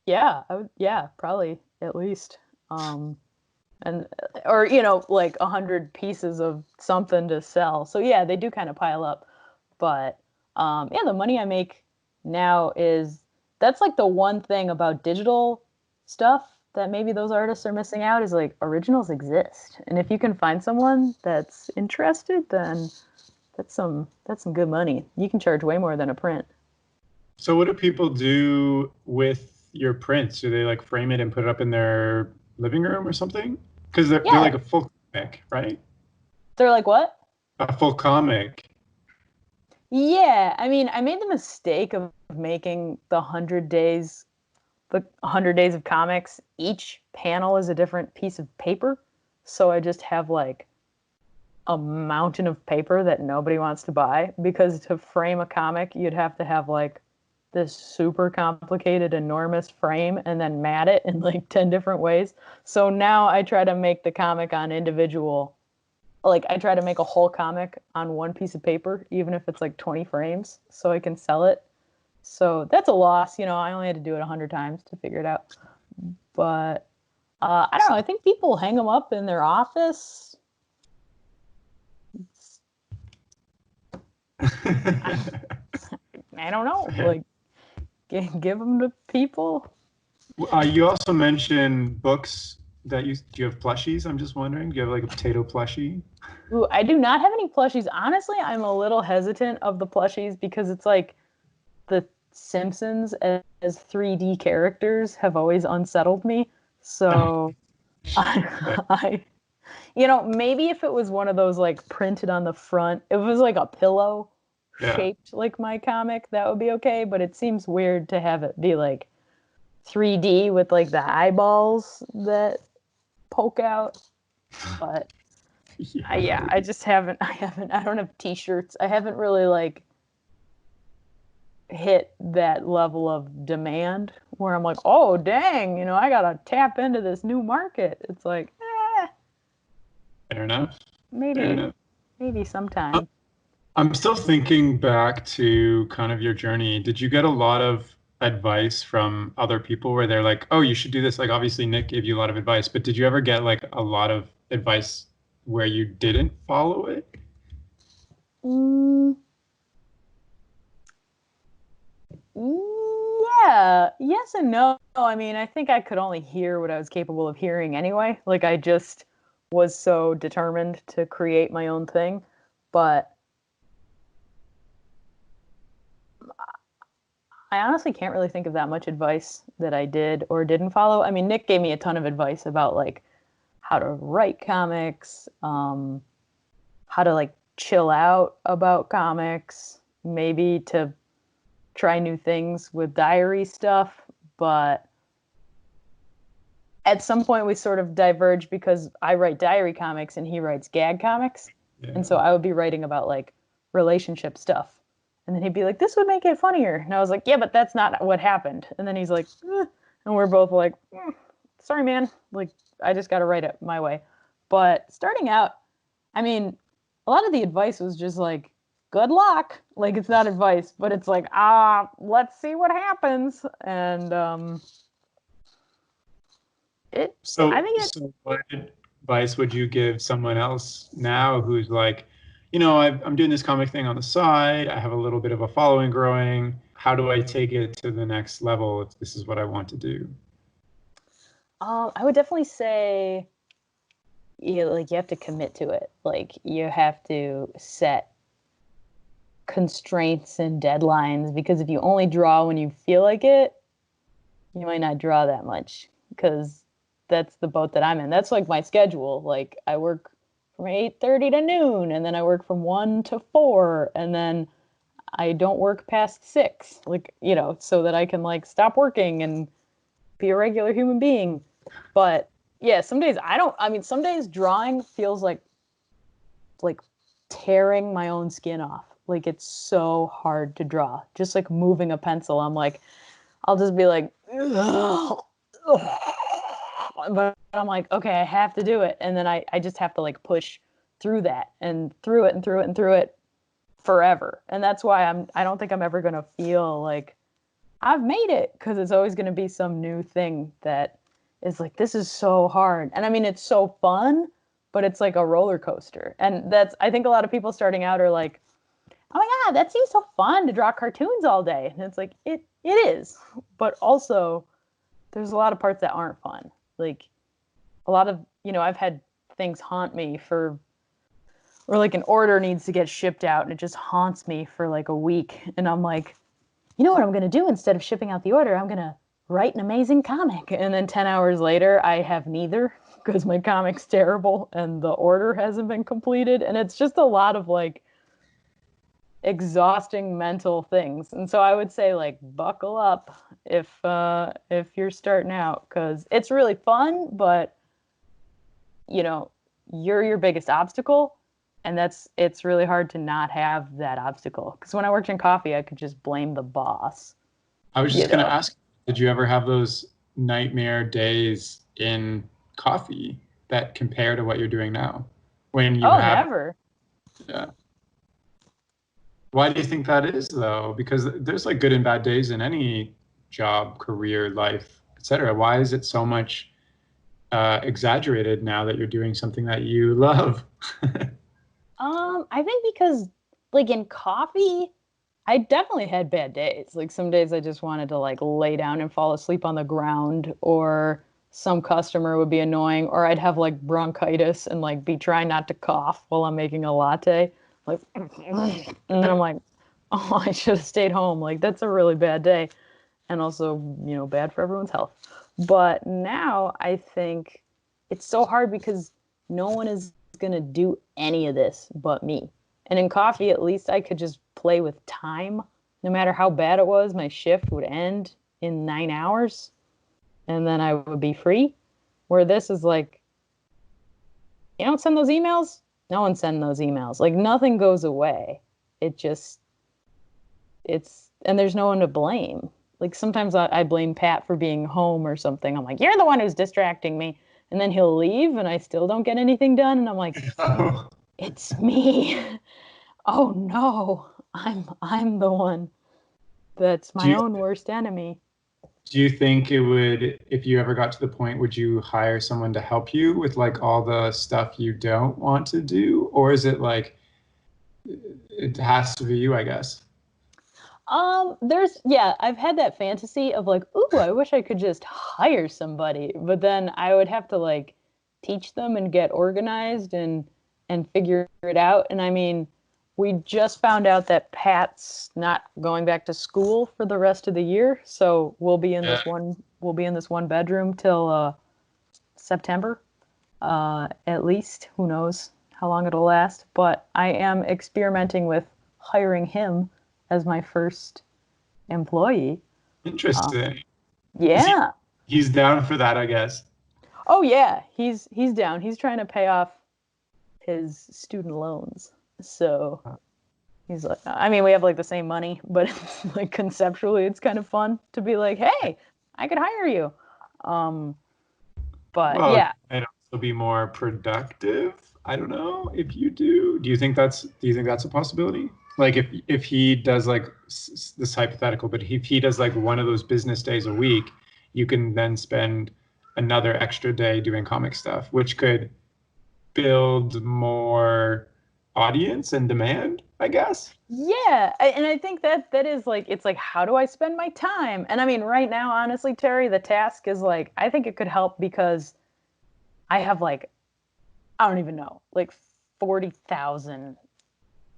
yeah, yeah, probably at least. And or like 100 pieces of something to sell. So yeah, they do kind of pile up. But yeah, the money I make now is that's like the one thing about digital stuff that maybe those artists are missing out is like originals exist. And if you can find someone that's interested, then that's some good money. You can charge way more than a print. so what do people do with your prints? Do they like frame it and put it up in their living room or something? Because they're Yeah, like a full comic, right? they're like, what? A full comic. Yeah, I mean, I made the mistake of making the 100 days of comics. Each panel is a different piece of paper. So I just have like a mountain of paper that nobody wants to buy because to frame a comic, you'd have to have like this super complicated, enormous frame and then mat it in like 10 different ways. So now I try to make the comic on individual, like I try to make a whole comic on one piece of paper, even if it's like 20 frames, so I can sell it. So that's a loss. I only had to do it 100 times to figure it out. But I don't know. I think people hang them up in their office. I don't know. Like, give them to people. You also mentioned books that do you have plushies? I'm just wondering. Do you have like a potato plushie? Ooh, I do not have any plushies. Honestly, I'm a little hesitant of the plushies because it's like the Simpsons as 3D characters have always unsettled me. So I maybe if it was one of those like printed on the front, if it was like a pillow shaped like my comic, that would be okay. But it seems weird to have it be like 3D with like the eyeballs that poke out. But I just haven't. I don't have T-shirts. I haven't really like hit that level of demand where I'm like, oh dang, I gotta tap into this new market. It's like, Fair enough. maybe sometime. I'm still thinking back to kind of your journey. Did you get a lot of advice from other people where they're like, oh, you should do this? Like, obviously Nick gave you a lot of advice, but did you ever get like a lot of advice where you didn't follow it? Yeah, yes and no. I mean, I think I could only hear what I was capable of hearing anyway. Like, I just was so determined to create my own thing. But I honestly can't really think of that much advice that I did or didn't follow. I mean, Nick gave me a ton of advice about like how to write comics, how to like chill out about comics, maybe to try new things with diary stuff. But at some point we sort of diverged because I write diary comics and he writes gag comics. Yeah. And so I would be writing about like relationship stuff. And then he'd be like, this would make it funnier. And I was like, yeah, but that's not what happened. And then he's like, and we're both like, sorry, man. Like, I just got to write it my way. But starting out, I mean, a lot of the advice was just like, good luck. Like, it's not advice, but it's like, let's see what happens. And So what advice would you give someone else now who's like, I'm doing this comic thing on the side. I have a little bit of a following growing. How do I take it to the next level if this is what I want to do? I would definitely say, you have to commit to it. Like, you have to set constraints and deadlines, because if you only draw when you feel like it, you might not draw that much, because that's the boat that I'm in. That's like my schedule. Like, I work from 8:30 to noon, and then I work from 1 to 4, and then I don't work past 6, like, so that I can like stop working and be a regular human being. But yeah, some days some days drawing feels like tearing my own skin off. Like, it's so hard to draw. Just like moving a pencil, I'll just be like, ugh. But I'm like, okay, I have to do it. And then I just have to like push through that and through it and through it and through it forever. And that's why I don't think I'm ever going to feel like I've made it, because it's always going to be some new thing that is like, this is so hard. And I mean, it's so fun, but it's like a roller coaster. And I think a lot of people starting out are like, oh my God, that seems so fun to draw cartoons all day. And it's like, it is. But also, there's a lot of parts that aren't fun. Like, a lot of, I've had things haunt me or like an order needs to get shipped out and it just haunts me for like a week. And I'm like, you know what I'm going to do? Instead of shipping out the order, I'm going to write an amazing comic. And then 10 hours later, I have neither, because my comic's terrible and the order hasn't been completed. And it's just a lot of like exhausting mental things. And so I would say, like, buckle up if you're starting out, because it's really fun, but you're your biggest obstacle, and it's really hard to not have that obstacle. Because when I worked in coffee, I could just blame the boss. I was you just going to know. ask, did you ever have those nightmare days in coffee that compare to what you're doing now? When you Oh, have, never. yeah. Why do you think that is, though? Because there's like good and bad days in any job, career, life, etc. Why is it so much exaggerated now that you're doing something that you love? I think because like in coffee, I definitely had bad days. Like some days I just wanted to like lay down and fall asleep on the ground, or some customer would be annoying, or I'd have like bronchitis and like be trying not to cough while I'm making a latte. Like, and then I'm like, oh, I should have stayed home. Like that's a really bad day. And also, bad for everyone's health. But now I think it's so hard because no one is going to do any of this but me. And in coffee, at least I could just play with time. No matter how bad it was, my shift would end in 9 hours and then I would be free. Where this is like, you don't send those emails? No one's sending those emails. Like nothing goes away. It just, and there's no one to blame. Like sometimes I blame Pat for being home or something. I'm like, you're the one who's distracting me. And then he'll leave and I still don't get anything done. And I'm like, it's me. Oh no, I'm the one that's Do my you own worst enemy. do you think it would, if you ever got to the point, would you hire someone to help you with like all the stuff you don't want to do? Or is it like it has to be you, I guess? I've had that fantasy of like, ooh, I wish I could just hire somebody, but then I would have to like teach them and get organized and figure it out. And I mean, we just found out that Pat's not going back to school for the rest of the year, so Yeah. we'll be in this one bedroom till September, at least. Who knows how long it'll last? But I am experimenting with hiring him as my first employee. Uh, Interesting. Is he yeah. he's down for that, I guess. Oh yeah, he's down. He's trying to pay off his student loans. So he's like, I mean, we have like the same money, but it's like conceptually, it's kind of fun to be like, hey, I could hire you. Um, but Well, yeah, I'd also be more productive. I don't know if you do. Do you think that's a possibility? Like if he does like this hypothetical, but if he does like one of those business days a week, you can then spend another extra day doing comic stuff, which could build more audience and demand, I guess. yeah, and I think that is like it's like how do I spend my time? And I mean, right now, honestly, Terry, the task is like I think it could help because I have like I don't even know, like 40,000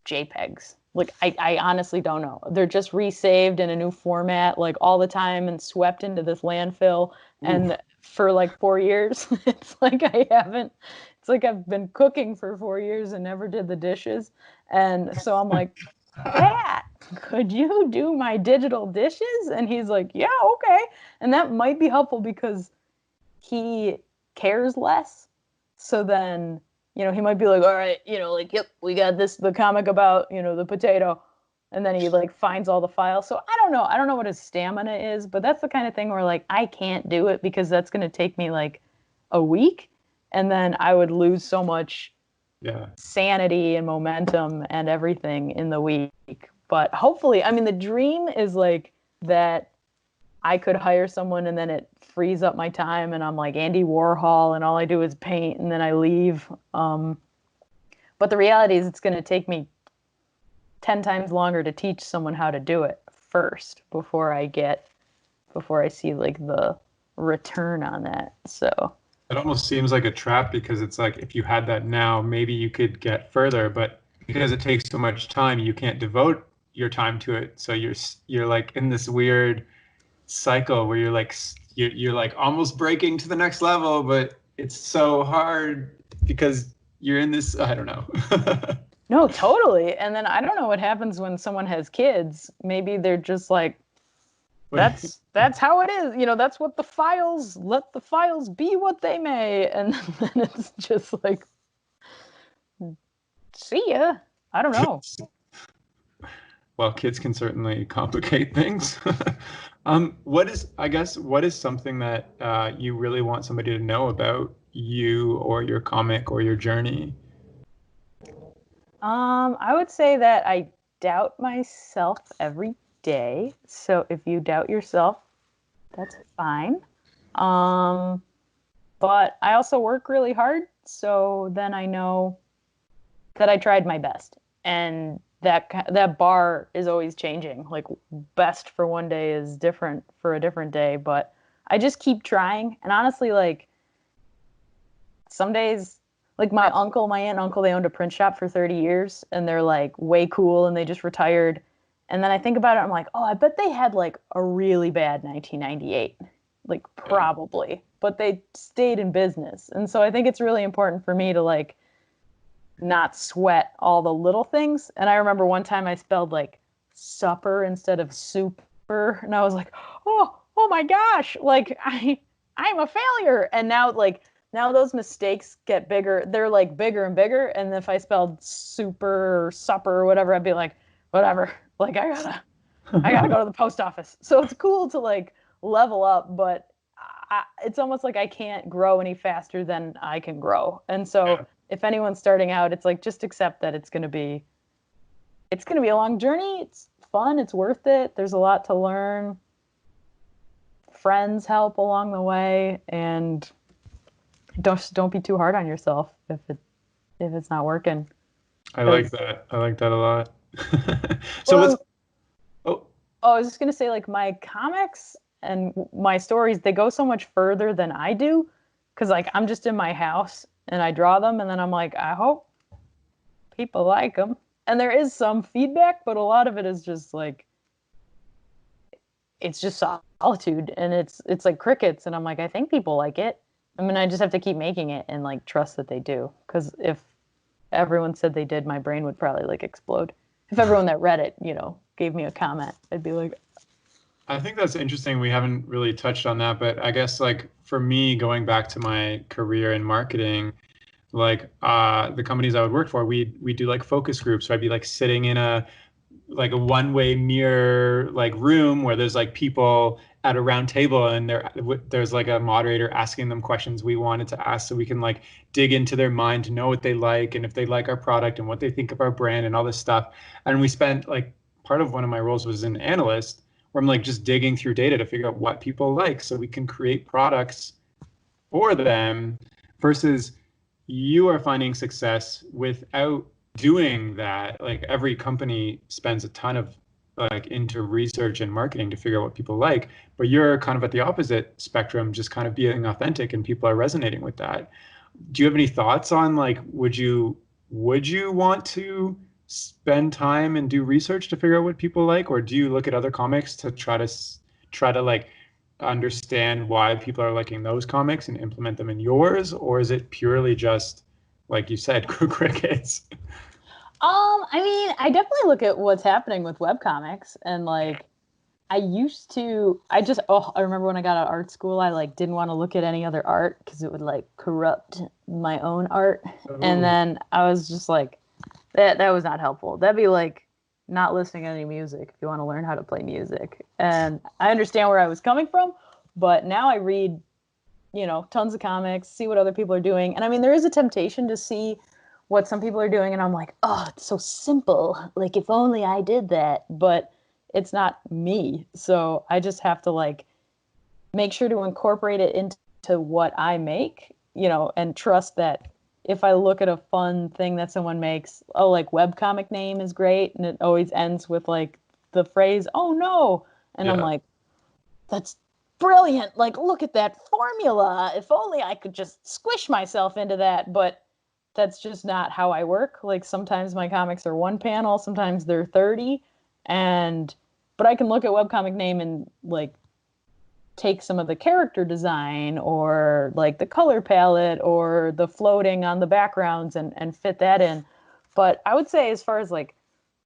JPEGs. Like I honestly don't know. They're just resaved in a new format like all the time and swept into this landfill. Ooh. And for like 4 years, it's like I've been cooking for 4 years and never did the dishes. And so I'm like, Pat, could you do my digital dishes? And he's like, yeah, okay. And that might be helpful because he cares less. So then, he might be like, all right, like, yep, we got the comic about, the potato. And then he like finds all the files. So I don't know. I don't know what his stamina is, but that's the kind of thing where like I can't do it because that's going to take me like a week. And then I would lose so much Yeah. sanity and momentum and everything in the week. But hopefully, I mean, the dream is like that I could hire someone and then it frees up my time and I'm like Andy Warhol and all I do is paint and then I leave. But the reality is it's going to take me 10 times longer to teach someone how to do it first before I see like the return on that. So, It almost seems like a trap because it's like if you had that now, maybe you could get further, but because it takes so much time, you can't devote your time to it. So you're like in this weird cycle where you're like almost breaking to the next level, but it's so hard because you're in this, I don't know. no, totally. And then I don't know what happens when someone has kids. Maybe they're just like, that's how it is. That's what let the files be what they may. And then it's just like, see ya. I don't know. Well, kids can certainly complicate things. What is something that you really want somebody to know about you or your comic or your journey? I would say that I doubt myself every day. So if you doubt yourself, that's fine. Um, but I also work really hard, so then I know that I tried my best, and that bar is always changing. Like best for one day is different for a different day, but I just keep trying. And honestly, like some days, like my aunt and uncle, they owned a print shop for 30 years, and they're like way cool, and they just retired. And then I think about it, I'm like, oh, I bet they had like a really bad 1998, like Yeah. probably, but they stayed in business. And so I think it's really important for me to like not sweat all the little things. And I remember one time I spelled like supper instead of super, and I was like, oh my gosh, like I'm a failure. And now those mistakes get bigger. They're like bigger and bigger. And if I spelled super or supper or whatever, I'd be like, whatever. Like I gotta go to the post office. So it's cool to like level up, but it's almost like I can't grow any faster than I can grow. And so Yeah. if anyone's starting out, it's like just accept that it's gonna be a long journey. It's fun. It's worth it. There's a lot to learn. Friends help along the way, and don't be too hard on yourself if it's not working. I like 'Cause, that. I like that a lot. So what's well, oh oh, I was just gonna say like my comics and my stories, they go so much further than I do, because like I'm just in my house and I draw them, and then I'm like, I hope people like them. And there is some feedback, but a lot of it is just like it's just solitude, and it's like crickets. And I'm like, I think people like it. I mean, I just have to keep making it and like trust that they do. Because if everyone said they did, my brain would probably like explode. If everyone that read it, gave me a comment, I'd be like, I think that's interesting. We haven't really touched on that, but I guess like for me, going back to my career in marketing, like the companies I would work for, we do like focus groups. So I'd be like sitting in a one-way mirror like room where there's like people at a round table, and there's like a moderator asking them questions we wanted to ask, so we can like dig into their mind to know what they like and if they like our product and what they think of our brand and all this stuff. And we spent like part of one of my roles was an analyst, where I'm like just digging through data to figure out what people like so we can create products for them, versus you are finding success without doing that. Like every company spends a ton of like into research and marketing to figure out what people like, but you're kind of at the opposite spectrum, just kind of being authentic, and people are resonating with that. Do you have any thoughts on like would you want to spend time and do research to figure out what people like, or do you look at other comics to try to like understand why people are liking those comics and implement them in yours, or is it purely just like you said, crickets? I mean, I definitely look at what's happening with webcomics, and like I remember when I got out of art school, I like didn't want to look at any other art because it would like corrupt my own art. And Oh, then I was just like, that was not helpful. That'd be like not listening to any music if you want to learn how to play music. And I understand where I was coming from, but now I read, tons of comics, see what other people are doing. And I mean, there is a temptation to see what some people are doing, and I'm like, oh, it's so simple. Like if only I did that. But it's not me. So I just have to like make sure to incorporate it into what I make, and trust that if I look at a fun thing that someone makes, oh, like webcomic name is great, and it always ends with like the phrase, oh no. And I'm yeah. like, that's brilliant. Like, look at that formula. If only I could just squish myself into that. But that's just not how I work. Like, sometimes my comics are one panel, sometimes they're 30. But I can look at webcomic name and like take some of the character design or like the color palette or the floating on the backgrounds and fit that in. But I would say, as far as like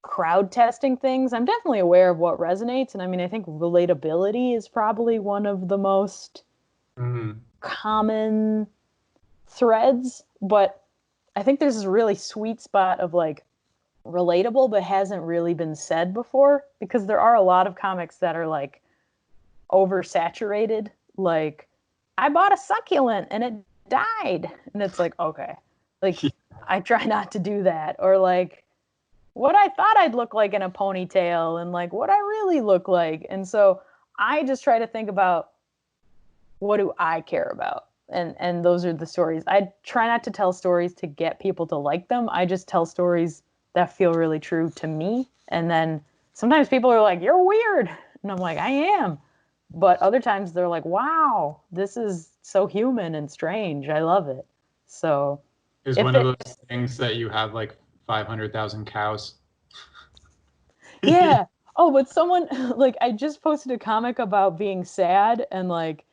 crowd testing things, I'm definitely aware of what resonates. And I mean, I think relatability is probably one of the most Mhm. common threads. But I think there's this really sweet spot of like relatable but hasn't really been said before, because there are a lot of comics that are like oversaturated, like I bought a succulent and it died, and it's like, okay, like I try not to do that. Or like what I thought I'd look like in a ponytail and like what I really look like. And so I just try to think about, what do I care about? And those are the stories. I try not to tell stories to get people to like them. I just tell stories that feel really true to me. And then sometimes people are like, you're weird. And I'm like, I am. But other times they're like, wow, this is so human and strange. I love it. So It's one of those things that you have like 500,000 cows. yeah. Oh, but someone, like, I just posted a comic about being sad, and like,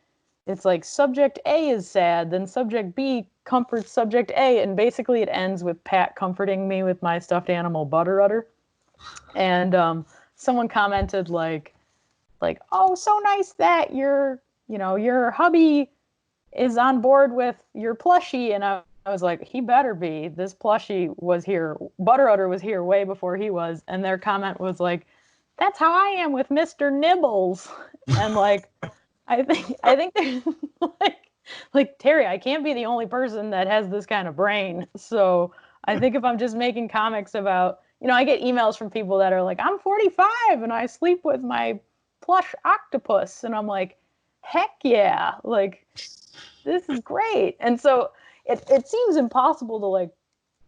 it's like subject A is sad, then subject B comforts subject A, and basically it ends with Pat comforting me with my stuffed animal Butter Udder. And someone commented like, oh, so nice that your hubby is on board with your plushie. And I was like, he better be. This plushie was here. Butter Udder was here way before he was. And their comment was like, that's how I am with Mr. Nibbles. And like, I think there's like Terry, I can't be the only person that has this kind of brain. So I think if I'm just making comics about, I get emails from people that are like, I'm 45 and I sleep with my plush octopus. And I'm like, heck yeah, like this is great. And so it seems impossible to like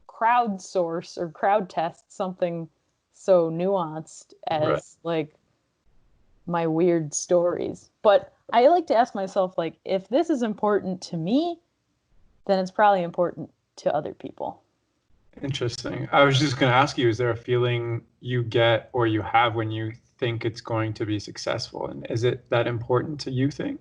crowdsource or crowd test something so nuanced as like my weird stories. But I like to ask myself, like, if this is important to me, then it's probably important to other people. Interesting. I was just going to ask you, is there a feeling you get or you have when you think it's going to be successful? And is it that important to you think?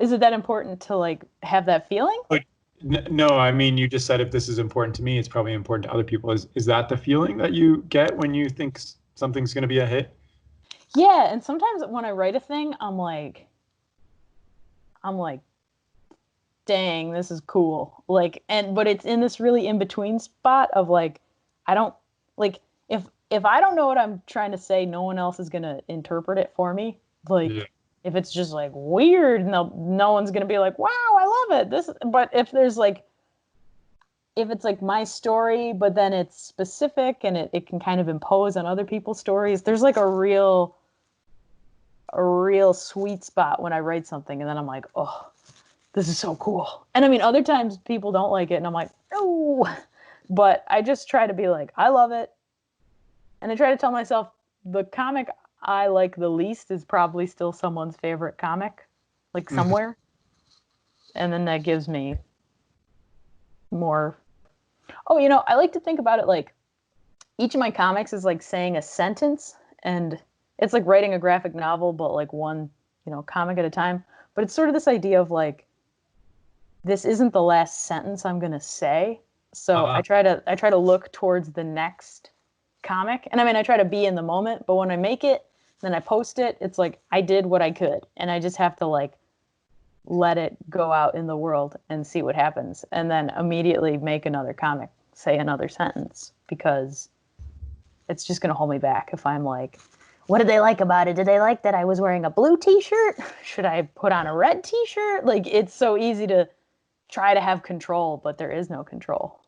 Is it that important to like have that feeling? Like, no, I mean, you just said if this is important to me, it's probably important to other people. Is that the feeling that you get when you think something's going to be a hit? Yeah, and sometimes when I write a thing, I'm like, dang, this is cool. Like, but it's in this really in between spot of like, I don't like if I don't know what I'm trying to say, no one else is gonna interpret it for me. Like, yeah. If it's just like weird, no one's gonna be like, wow, I love it. But if it's like my story, but then it's specific and it can kind of impose on other people's stories, there's like a real sweet spot when I write something, and then I'm like, oh, this is so cool. And I mean, other times people don't like it, and I'm like, no. But I just try to be like, I love it. And I try to tell myself the comic I like the least is probably still someone's favorite comic, like somewhere. And then that gives me more. Oh, I like to think about it like each of my comics is like saying a sentence, and it's like writing a graphic novel, but like one, comic at a time. But it's sort of this idea of like, this isn't the last sentence I'm going to say. So I try to look towards the next comic. And I mean, I try to be in the moment, but when I make it, then I post it, it's like I did what I could, and I just have to like let it go out in the world and see what happens, and then immediately make another comic, say another sentence, because it's just going to hold me back if I'm like, what did they like about it? Did they like that I was wearing a blue t-shirt? Should I put on a red t-shirt? Like, it's so easy to try to have control, but there is no control.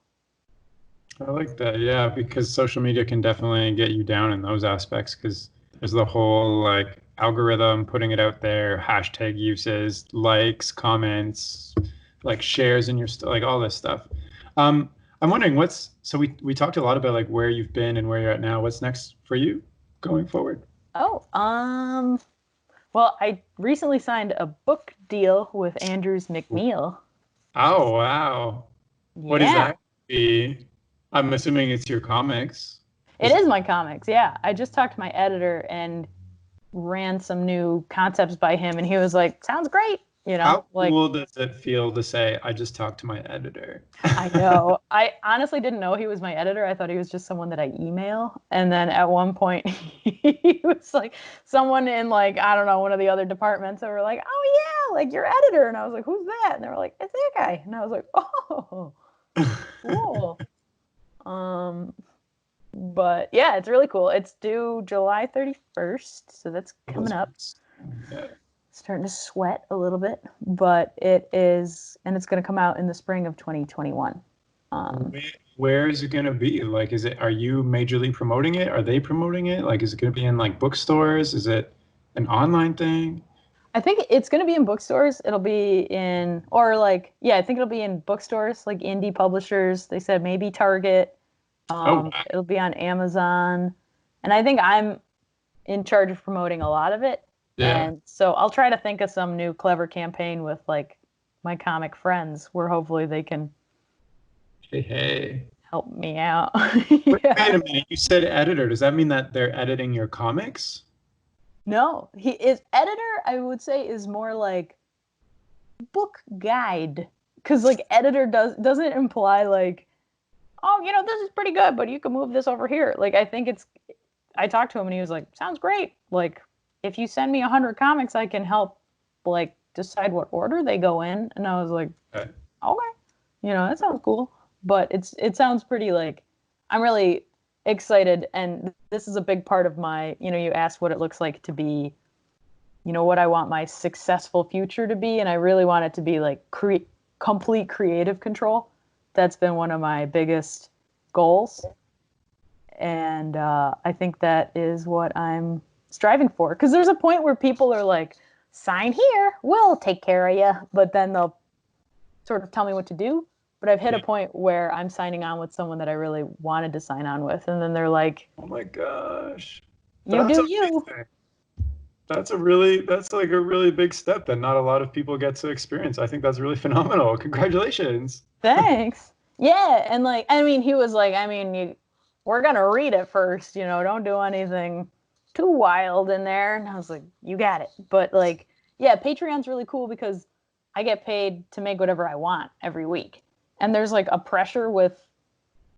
I like that, yeah, because social media can definitely get you down in those aspects, because there's the whole like algorithm putting it out there, hashtag uses, likes, comments, like shares in your like all this stuff. I'm wondering so we talked a lot about like where you've been and where you're at now. What's next for you going forward? Oh, well, I recently signed a book deal with Andrews McNeil. Oh, wow. Yeah. What does that be? I'm assuming it's your comics. It is my comics, yeah. I just talked to my editor and ran some new concepts by him, and he was like, sounds great. How cool does it feel to say, I just talked to my editor? I know. I honestly didn't know he was my editor. I thought he was just someone that I email. And then at one point, he was like someone in like, I don't know, one of the other departments that were like, oh yeah, like your editor. And I was like, who's that? And they were like, it's that guy. And I was like, oh, cool. But yeah, it's really cool. It's due July 31st, so that's coming up. Yeah. Starting to sweat a little bit, but it is, and it's going to come out in the spring of 2021. Where is it going to be? Like, are you majorly promoting it? Are they promoting it? Like, is it going to be in like bookstores? Is it an online thing? I think it's going to be in bookstores. It'll be in, or like, yeah, I think it'll be in bookstores, like indie publishers. They said maybe Target. Wow. It'll be on Amazon. And I think I'm in charge of promoting a lot of it. Yeah. And so I'll try to think of some new clever campaign with like my comic friends where hopefully they can Hey. help me out. Wait Yeah. a minute. You said editor. Does that mean that they're editing your comics? No, he is editor, I would say, is more like book guide. Because like editor doesn't imply like, oh, this is pretty good, but you can move this over here. Like I talked to him and he was like, sounds great. Like if you send me 100 comics, I can help like decide what order they go in. And I was like, okay, that sounds cool. But it sounds pretty like, I'm really excited. And this is a big part of my, you asked what it looks like to be, what I want my successful future to be. And I really want it to be like complete creative control. That's been one of my biggest goals. And I think that is what I'm striving for. Because there's a point where people are like, sign here, we'll take care of you. But then they'll sort of tell me what to do. But I've hit a point where I'm signing on with someone that I really wanted to sign on with. And then they're like, oh my gosh. You do you. That's like a really big step that not a lot of people get to experience. I think that's really phenomenal. Congratulations. Thanks. Yeah. And like, I mean, he was like, we're going to read it first, don't do anything too wild in there. And I was like, you got it. But like, yeah, Patreon's really cool because I get paid to make whatever I want every week. And there's like a pressure with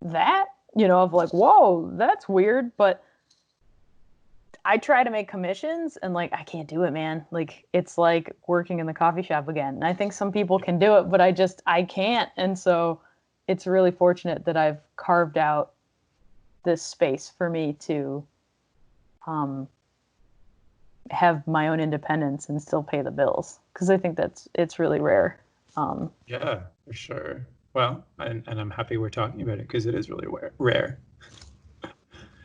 that, of like, whoa, that's weird. But I try to make commissions and like, I can't do it, man. Like, it's like working in the coffee shop again. And I think some people can do it, but I can't. And so it's really fortunate that I've carved out this space for me to have my own independence and still pay the bills. Cause I think it's really rare. Yeah, for sure. Well, and I'm happy we're talking about it because it is really rare.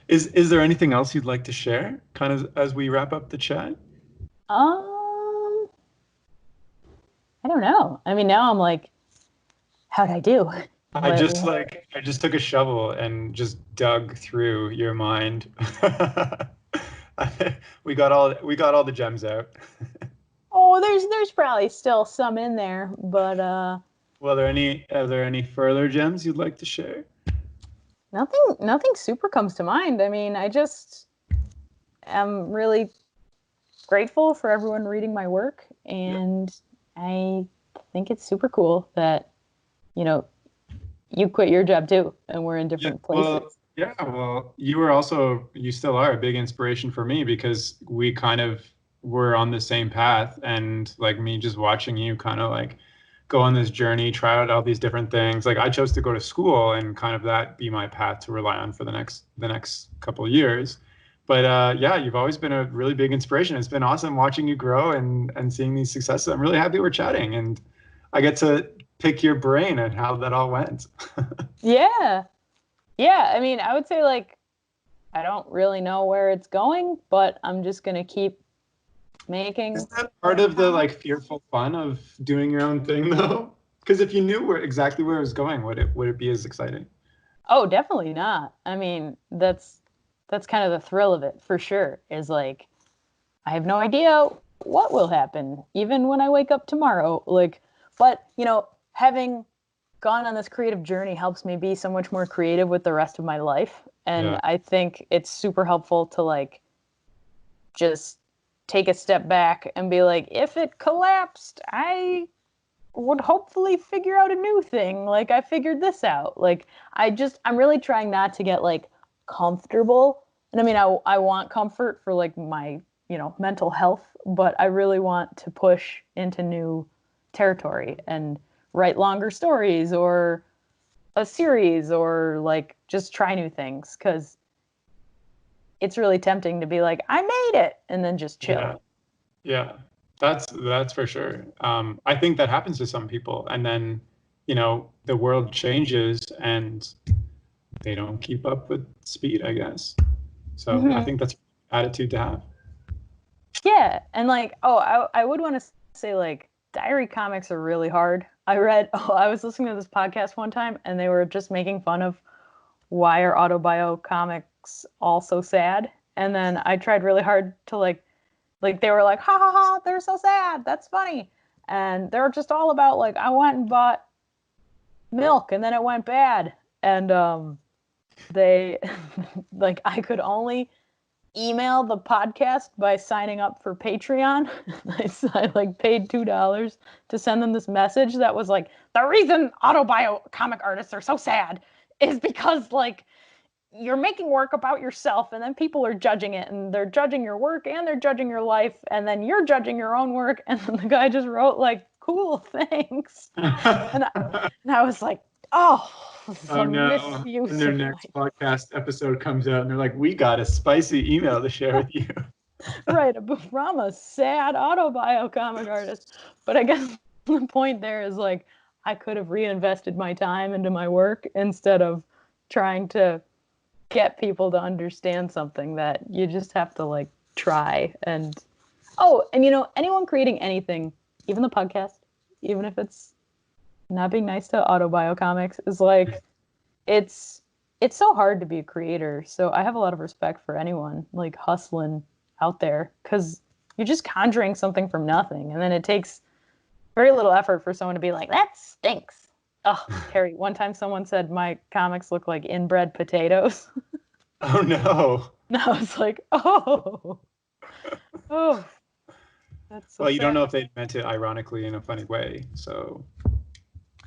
Is there anything else you'd like to share, kind of as we wrap up the chat? I don't know. I mean, now I'm like, how'd I do? I just took a shovel and just dug through your mind. we got all the gems out. Oh, there's probably still some in there, but well, are there any further gems you'd like to share? Nothing super comes to mind. I mean, I just am really grateful for everyone reading my work, and I think it's super cool that you quit your job too, and we're in different places. Well, you still are a big inspiration for me because we kind of were on the same path, and like me just watching you kind of like go on this journey, try out all these different things. Like I chose to go to school and kind of that be my path to rely on for the next couple of years. But you've always been a really big inspiration. It's been awesome watching you grow and seeing these successes. I'm really happy we're chatting and I get to pick your brain and how that all went. Yeah. I mean, I would say like, I don't really know where it's going, but I'm just going to keep making. Is that part of the like fearful fun of doing your own thing though? Because if you knew exactly where it was going, would it be as exciting? Oh, definitely not. I mean, that's kind of the thrill of it for sure. Is like, I have no idea what will happen, even when I wake up tomorrow. Like, but having gone on this creative journey helps me be so much more creative with the rest of my life. And I think it's super helpful to like just take a step back and be like, if it collapsed, I would hopefully figure out a new thing. Like I figured this out. Like I'm really trying not to get like comfortable. And I mean, I want comfort for like my, mental health, but I really want to push into new territory and write longer stories or a series or like just try new things, because it's really tempting to be like, I made it, and then just chill. Yeah, that's for sure. I think that happens to some people, and then the world changes and they don't keep up with speed, I guess. So I think that's an attitude to have. Yeah, and like, I would want to say like diary comics are really hard. I was listening to this podcast one time, and they were just making fun of why are autobio comics all so sad, and then I tried really hard to like they were like, ha ha ha, they're so sad, that's funny, and they're just all about like, I went and bought milk and then it went bad, and they like, I could only email the podcast by signing up for Patreon. I like paid $2 to send them this message that was like, the reason autobio comic artists are so sad is because like you're making work about yourself, and then people are judging it, and they're judging your work and they're judging your life, and then you're judging your own work. And then the guy just wrote like, cool, thanks. and I was like, oh no. misuse. And their next podcast episode comes out and they're like, we got a spicy email to share with you. Right, from a sad autobio comic artist. But I guess the point there is like, I could have reinvested my time into my work instead of trying to get people to understand something that you just have to like try. And anyone creating anything, even the podcast, even if it's not being nice to autobio comics, is like, it's so hard to be a creator. So I have a lot of respect for anyone like hustling out there, because you're just conjuring something from nothing, and then it takes very little effort for someone to be like, that stinks. Oh, Carrie, one time someone said my comics look like inbred potatoes. Oh no. And I was like, oh, that's so well, you sad. don't know if they meant it ironically in a funny way. So,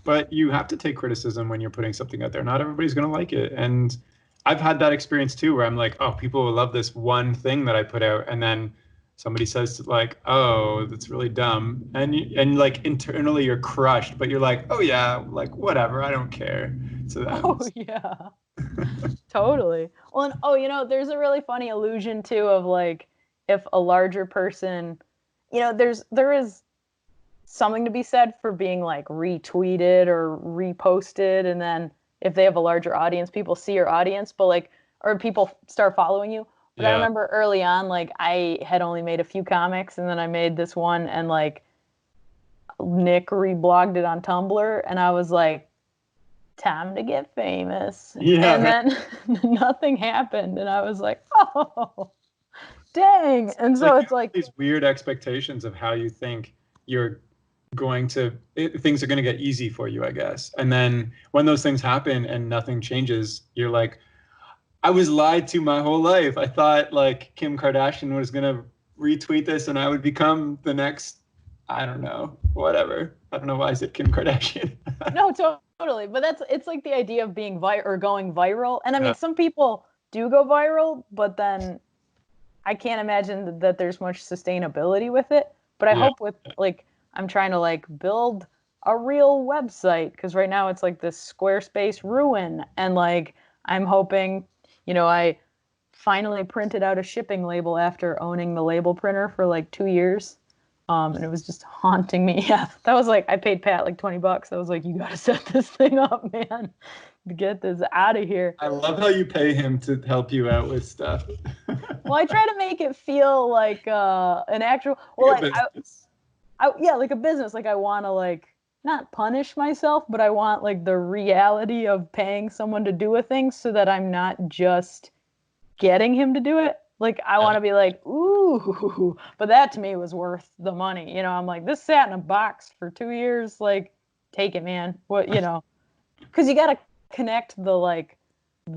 but you have to take criticism when you're putting something out there. Not everybody's going to like it. And I've had that experience too, where I'm like, oh, people will love this one thing that I put out. And then somebody says like, oh, that's really dumb. And like internally you're crushed, but you're like, oh yeah, like whatever, I don't care. So Oh yeah, totally. Well, and there's a really funny illusion too of like, if a larger person, there is something to be said for being like retweeted or reposted, and then if they have a larger audience, people see your audience, but like, or people start following you. But yeah. I remember early on, like, I had only made a few comics, and then I made this one, and like Nick reblogged it on Tumblr, and I was like, time to get famous. Yeah. And then nothing happened, and I was like, oh, dang. And so it's like these weird expectations of how you think you're going to, things are going to get easy for you, I guess. And then when those things happen and nothing changes, you're like, I was lied to my whole life. I thought like Kim Kardashian was going to retweet this and I would become the next, I don't know, whatever. I don't know why I said Kim Kardashian. No, totally. But it's like the idea of being going viral. And I mean, some people do go viral, but then I can't imagine that there's much sustainability with it. But I hope with like, I'm trying to like build a real website, because right now it's like this Squarespace ruin. And like, I'm hoping, I finally printed out a shipping label after owning the label printer for like 2 years. And it was just haunting me. Yeah, that was like, I paid Pat like $20. I was like, you got to set this thing up, man, to get this out of here. I love how you pay him to help you out with stuff. Well, I try to make it feel like an actual, well, like, like a business. Like I want to like not punish myself, but I want like the reality of paying someone to do a thing so that I'm not just getting him to do it. Like I want to be like, ooh, but that to me was worth the money. I'm like, this sat in a box for 2 years. Like, take it, man. What, because you got to connect the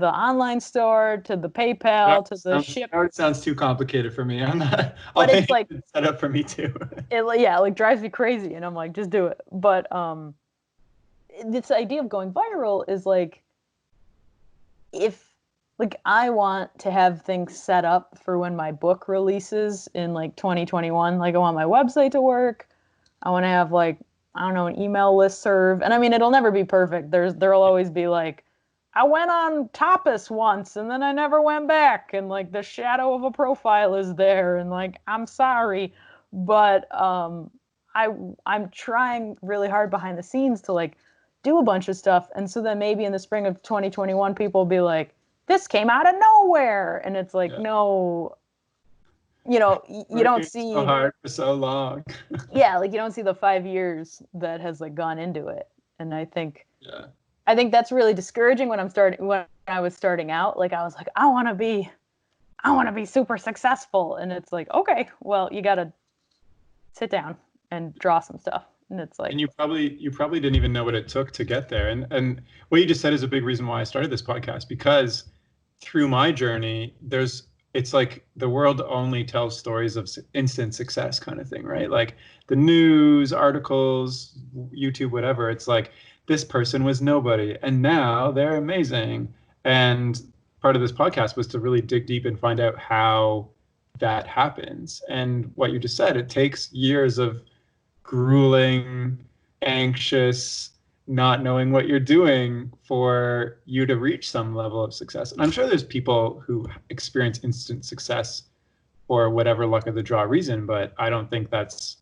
online store to the PayPal to the ship. That sounds too complicated for me. I'm not. But it's like set up for me too. It like drives me crazy, and I'm like, just do it. But this idea of going viral is like, if like I want to have things set up for when my book releases in like 2021. Like I want my website to work. I want to have like, I don't know, an email listserv. And I mean, it'll never be perfect. There'll always be like, I went on Tapas once and then I never went back, and like the shadow of a profile is there, and like I'm sorry, but I'm trying really hard behind the scenes to like do a bunch of stuff, and so then maybe in the spring of 2021 people will be like, this came out of nowhere, and it's like, no, you don't see so hard for so long. yeah, like you don't see the 5 years that has like gone into it, and I think that's really discouraging when I was starting out. Like I was like, I want to be super successful. And it's like, okay, well, you got to sit down and draw some stuff. And it's like, and you probably didn't even know what it took to get there. And what you just said is a big reason why I started this podcast, because through my journey, it's like the world only tells stories of instant success kind of thing, right? Like the news, articles, YouTube, whatever. It's like, this person was nobody and now they're amazing. And part of this podcast was to really dig deep and find out how that happens. And what you just said, it takes years of grueling, anxious, not knowing what you're doing for you to reach some level of success. And I'm sure there's people who experience instant success for whatever luck of the draw reason, but I don't think that's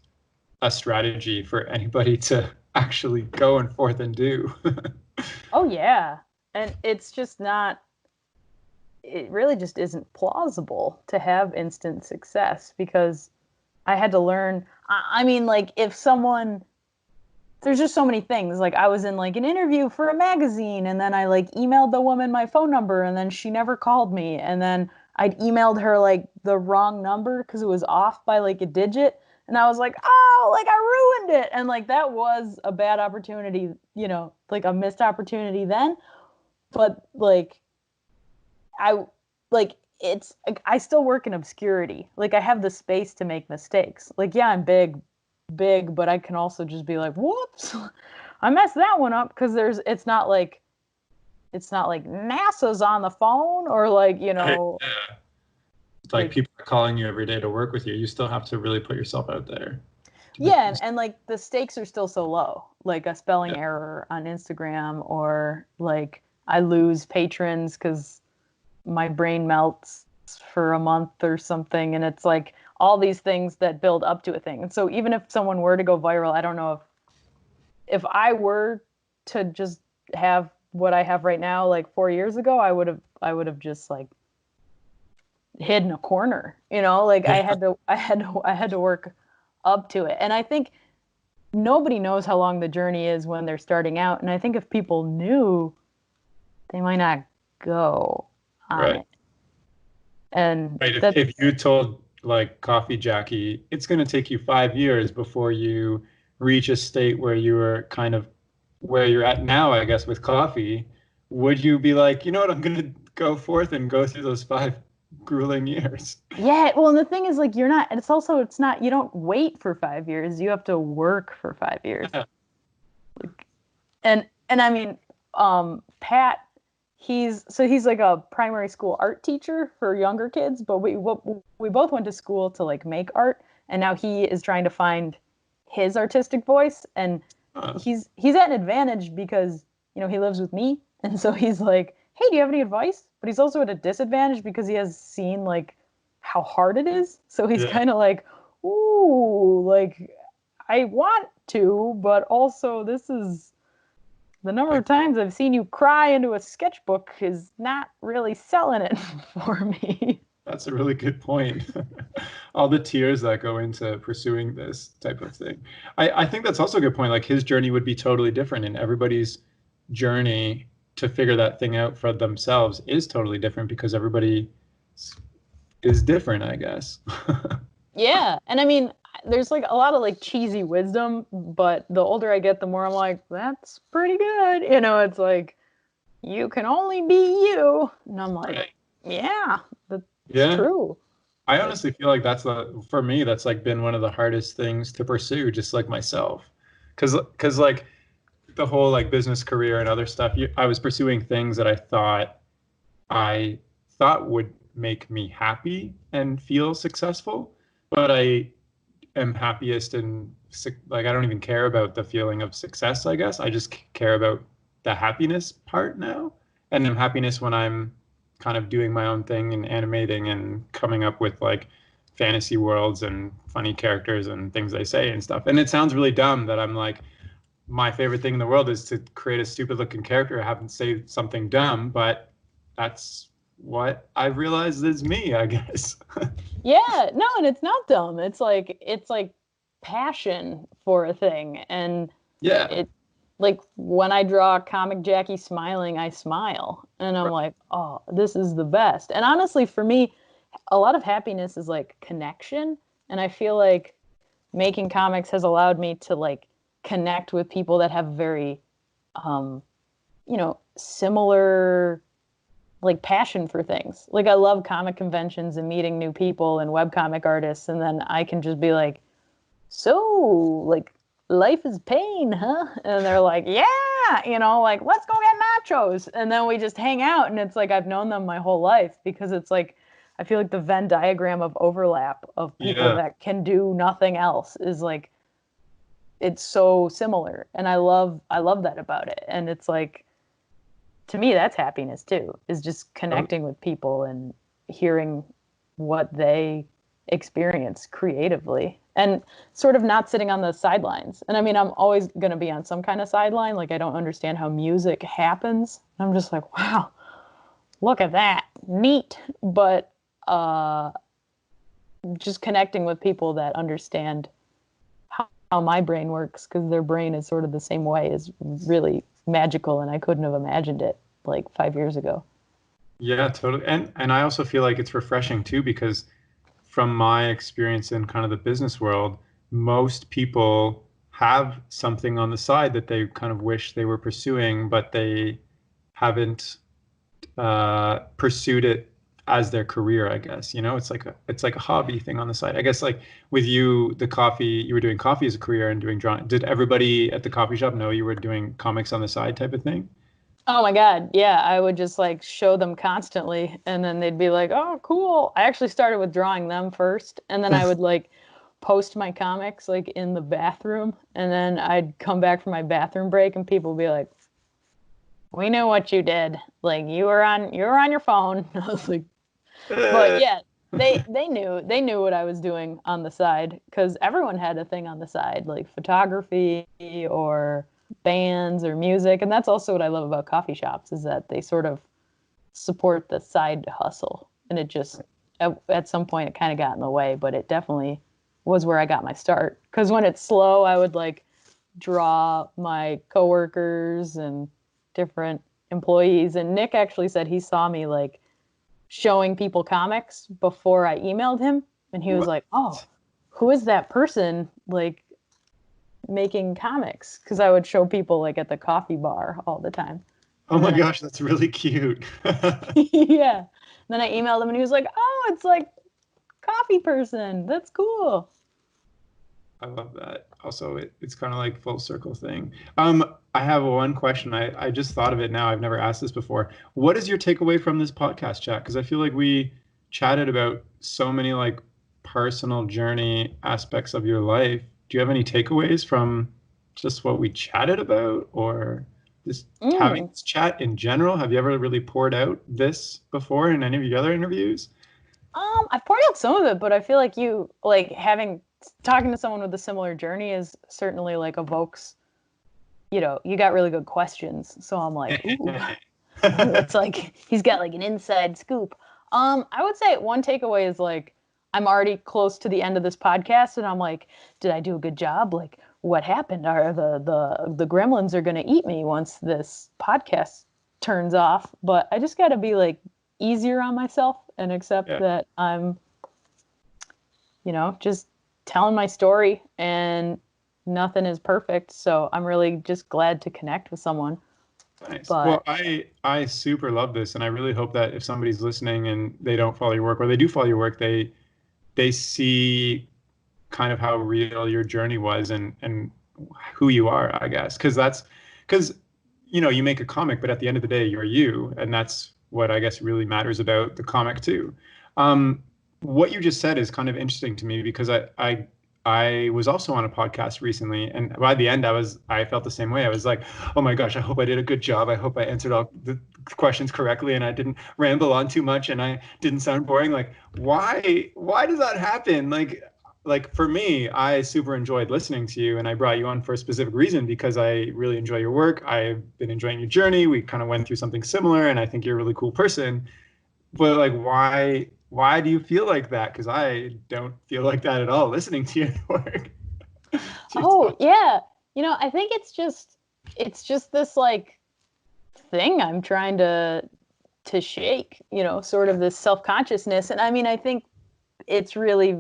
a strategy for anybody to actually go and forth and do. oh yeah. And it's just not, it really just isn't plausible to have instant success, because I had to learn, I mean, like if someone, there's just so many things. Like I was in like an interview for a magazine, and then I like emailed the woman my phone number, and then she never called me. And then I'd emailed her like the wrong number because it was off by like a digit. And I was like, oh, like I ruined it. And like that was a bad opportunity, like a missed opportunity then. But like I still work in obscurity. Like I have the space to make mistakes. Like, yeah, I'm big, but I can also just be like, whoops, I messed that one up, because it's not like NASA's on the phone, or like, Yeah. Like people are calling you every day to work with you. You still have to really put yourself out there. Yeah, and like the stakes are still so low. Like a spelling error on Instagram, or like I lose patrons because my brain melts for a month or something, and it's like all these things that build up to a thing. And so even if someone were to go viral, I don't know if I were to just have what I have right now, like 4 years ago, I would have just like hid in a corner, like I had to work up to it. And I think nobody knows how long the journey is when they're starting out. And I think if people knew, they might not go on it. And if you told like Coffee Jackie, it's going to take you 5 years before you reach a state where you are kind of where you're at now, I guess, with coffee, would you be like, you know what, I'm going to go forth and go through those 5 grueling years? Yeah, well, and the thing is, like, you don't wait for 5 years. You have to work for 5 years. Yeah. And I mean, Pat, he's like a primary school art teacher for younger kids, but we both went to school to like make art, and now he is trying to find his artistic voice, and he's at an advantage because he lives with me, and so he's like, hey, do you have any advice? But he's also at a disadvantage because he has seen like how hard it is, so he's kind of like, ooh, like I want to, but also this is the number of times I've seen you cry into a sketchbook is not really selling it for me. That's a really good point. All the tears that go into pursuing this type of thing. I think that's also a good point. Like his journey would be totally different, and everybody's journey to figure that thing out for themselves is totally different because everybody is different, I guess. Yeah. And I mean, there's like a lot of like cheesy wisdom, but the older I get, the more I'm like, that's pretty good. It's like, you can only be you. And I'm like, yeah, that's true. I honestly feel like for me, that's like been one of the hardest things to pursue, just like myself. Cause like the whole like business career and other stuff, I was pursuing things that I thought would make me happy and feel successful, but I am happiest and like I don't even care about the feeling of success, I guess. I just care about the happiness part now. And I'm happiness when I'm kind of doing my own thing and animating and coming up with like fantasy worlds and funny characters and things they say and stuff. And it sounds really dumb that I'm like, my favorite thing in the world is to create a stupid looking character, have them say something dumb, but that's what I realized is me, I guess. Yeah, no, and it's not dumb. It's like passion for a thing. And Yeah. it like when I draw Comic Jackie smiling, I smile. And I'm like, oh, this is the best. And honestly, for me, a lot of happiness is like connection. And I feel like making comics has allowed me to like connect with people that have very similar like passion for things. Like I love comic conventions and meeting new people and webcomic artists, and then I can just be like, so like life is pain, huh? And they're like, yeah, like let's go get nachos. And then we just hang out, and it's like I've known them my whole life, because it's like I feel like the Venn diagram of overlap of people that can do nothing else is like, it's so similar. And I love that about it. And it's like, to me, that's happiness too, is just connecting with people and hearing what they experience creatively and sort of not sitting on the sidelines. And I mean, I'm always going to be on some kind of sideline. Like I don't understand how music happens. I'm just like, wow, look at that. Neat. But just connecting with people that understand how my brain works, because their brain is sort of the same way, is really magical, and I couldn't have imagined it like 5 years ago. Yeah, totally. And I also feel like it's refreshing too, because from my experience in kind of the business world, most people have something on the side that they kind of wish they were pursuing, but they haven't pursued it as their career, I guess. It's like a hobby thing on the side. I guess like with you, the coffee, you were doing coffee as a career and doing drawing. Did everybody at the coffee shop know you were doing comics on the side type of thing? Oh my God. Yeah. I would just like show them constantly, and then they'd be like, oh, cool. I actually started with drawing them first, and then I would like post my comics like in the bathroom, and then I'd come back from my bathroom break and people would be like, we know what you did. Like you were on your phone. I was like, but yeah, they knew what I was doing on the side, because everyone had a thing on the side, like photography or bands or music. And that's also what I love about coffee shops, is that they sort of support the side hustle. And it just at some point it kind of got in the way, but it definitely was where I got my start. Because when it's slow, I would like draw my coworkers and different employees. And Nick actually said he saw me like showing people comics before I emailed him, and he was like, oh, who is that person like making comics? Because I would show people like at the coffee bar all the time. Oh my gosh, that's really cute. Yeah. Then I emailed him and he was like, oh, it's like coffee person. That's cool. I love that. Also, it's kind of like full circle thing. I have one question. I just thought of it now. I've never asked this before. What is your takeaway from this podcast chat? Because I feel like we chatted about so many like personal journey aspects of your life. Do you have any takeaways from just what we chatted about, or just having this chat in general? Have you ever really poured out this before in any of your other interviews? I've poured out some of it, but I feel like you like talking to someone with a similar journey is certainly like evokes, you got really good questions. So I'm like, ooh, it's like he's got like an inside scoop. I would say one takeaway is like, I'm already close to the end of this podcast, and I'm like, did I do a good job? Like, what happened? Are the gremlins are going to eat me once this podcast turns off? But I just got to be like easier on myself and accept that I'm, just telling my story, and nothing is perfect. So I'm really just glad to connect with someone. Nice. But, well, I super love this, and I really hope that if somebody's listening and they don't follow your work, or they do follow your work, they see kind of how real your journey was and who you are, I guess. Because you make a comic, but at the end of the day, you're you, and that's what I guess really matters about the comic too. What you just said is kind of interesting to me, because I I was also on a podcast recently, and by the end, I felt the same way. I was like, "Oh my gosh, I hope I did a good job. I hope I answered all the questions correctly, and I didn't ramble on too much, and I didn't sound boring." Like, why does that happen? Like for me, I super enjoyed listening to you, and I brought you on for a specific reason because I really enjoy your work. I've been enjoying your journey. We kind of went through something similar, and I think you're a really cool person. But like, why do you feel like that? Because I don't feel like that at all listening to your work. Oh, yeah. I think it's just this like thing I'm trying to shake, sort of this self-consciousness. And I mean, I think it's really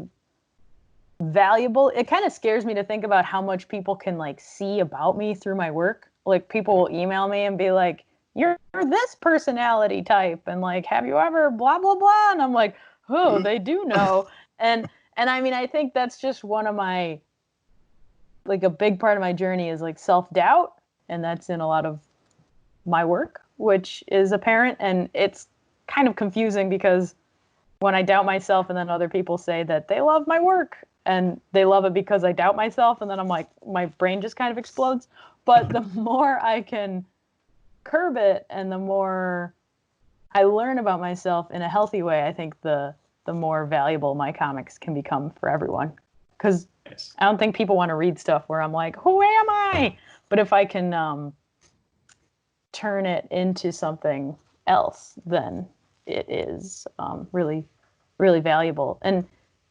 valuable. It kind of scares me to think about how much people can like see about me through my work. Like people will email me and be like, "You're this personality type," and like, "Have you ever blah blah blah?" And I'm like, "Oh, they do know." And I mean, I think that's just one of my, like, a big part of my journey is like self-doubt, and that's in a lot of my work, which is apparent. And it's kind of confusing because when I doubt myself and then other people say that they love my work and they love it because I doubt myself, and then I'm like, my brain just kind of explodes. But the more I can curb it and the more I learn about myself in a healthy way, I think the more valuable my comics can become for everyone. Because I don't think people want to read stuff where I'm like, "Who am I?" But if I can turn it into something else, then it is really, really valuable. And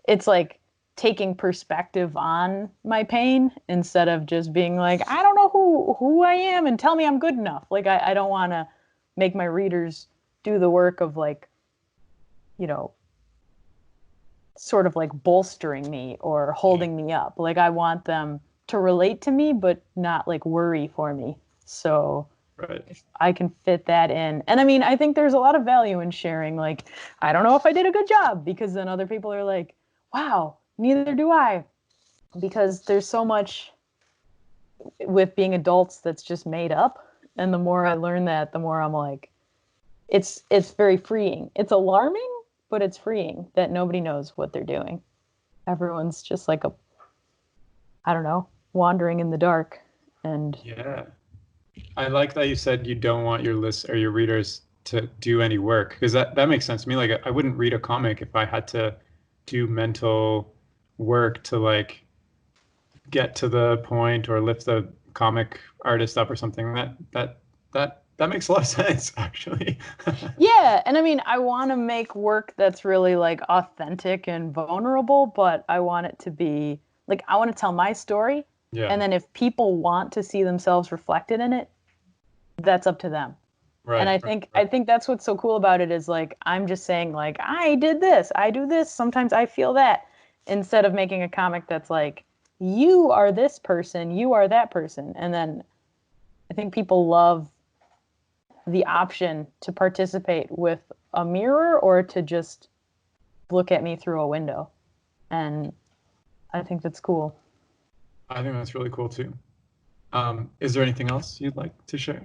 it's like taking perspective on my pain instead of just being like, "I don't know who I am and tell me I'm good enough." Like, I don't want to make my readers do the work of like, sort of like bolstering me or holding me up. Like, I want them to relate to me, but not like worry for me. So if I can fit that in. And I mean, I think there's a lot of value in sharing, like, I don't know if I did a good job, because then other people are like, "Wow, neither do I." Because there's so much with being adults that's just made up. And the more I learn that, the more I'm like, it's very freeing. It's alarming, but it's freeing that nobody knows what they're doing. Everyone's just like I don't know, wandering in the dark. And yeah, I like that you said you don't want your list or your readers to do any work, because that makes sense to me. Like, I wouldn't read a comic if I had to do mental work to like get to the point or lift the comic artist up or something. That makes a lot of sense, actually. yeah, and I mean, I want to make work that's really like authentic and vulnerable, but I want it to be like, I want to tell my story. Yeah. And then if people want to see themselves reflected in it, that's up to them. Right. And I think that's what's so cool about it is like, I'm just saying like, I did this, I do this, sometimes I feel that, instead of making a comic that's like, you are this person, you are that person. And then I think people love the option to participate with a mirror or to just look at me through a window. And I think that's cool. I think that's really cool too. Is there anything else you'd like to share?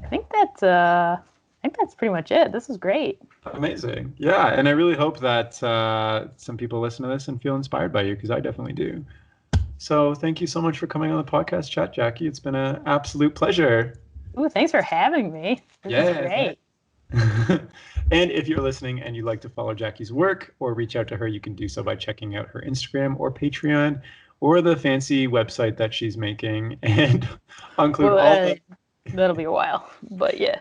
I think that's pretty much it. This is great. Amazing. Yeah, and I really hope that some people listen to this and feel inspired by you, because I definitely do. So thank you so much for coming on the podcast chat, Jackie. It's been an absolute pleasure. Ooh, thanks for having me. This is great. And if you're listening and you'd like to follow Jackie's work or reach out to her, you can do so by checking out her Instagram or Patreon or the fancy website that she's making, and include that'll be a while, but yeah.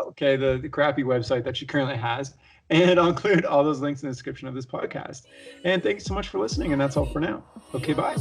Okay, the crappy website that she currently has. And I'll include all those links in the description of this podcast. And thanks so much for listening. And that's all for now. Okay, bye.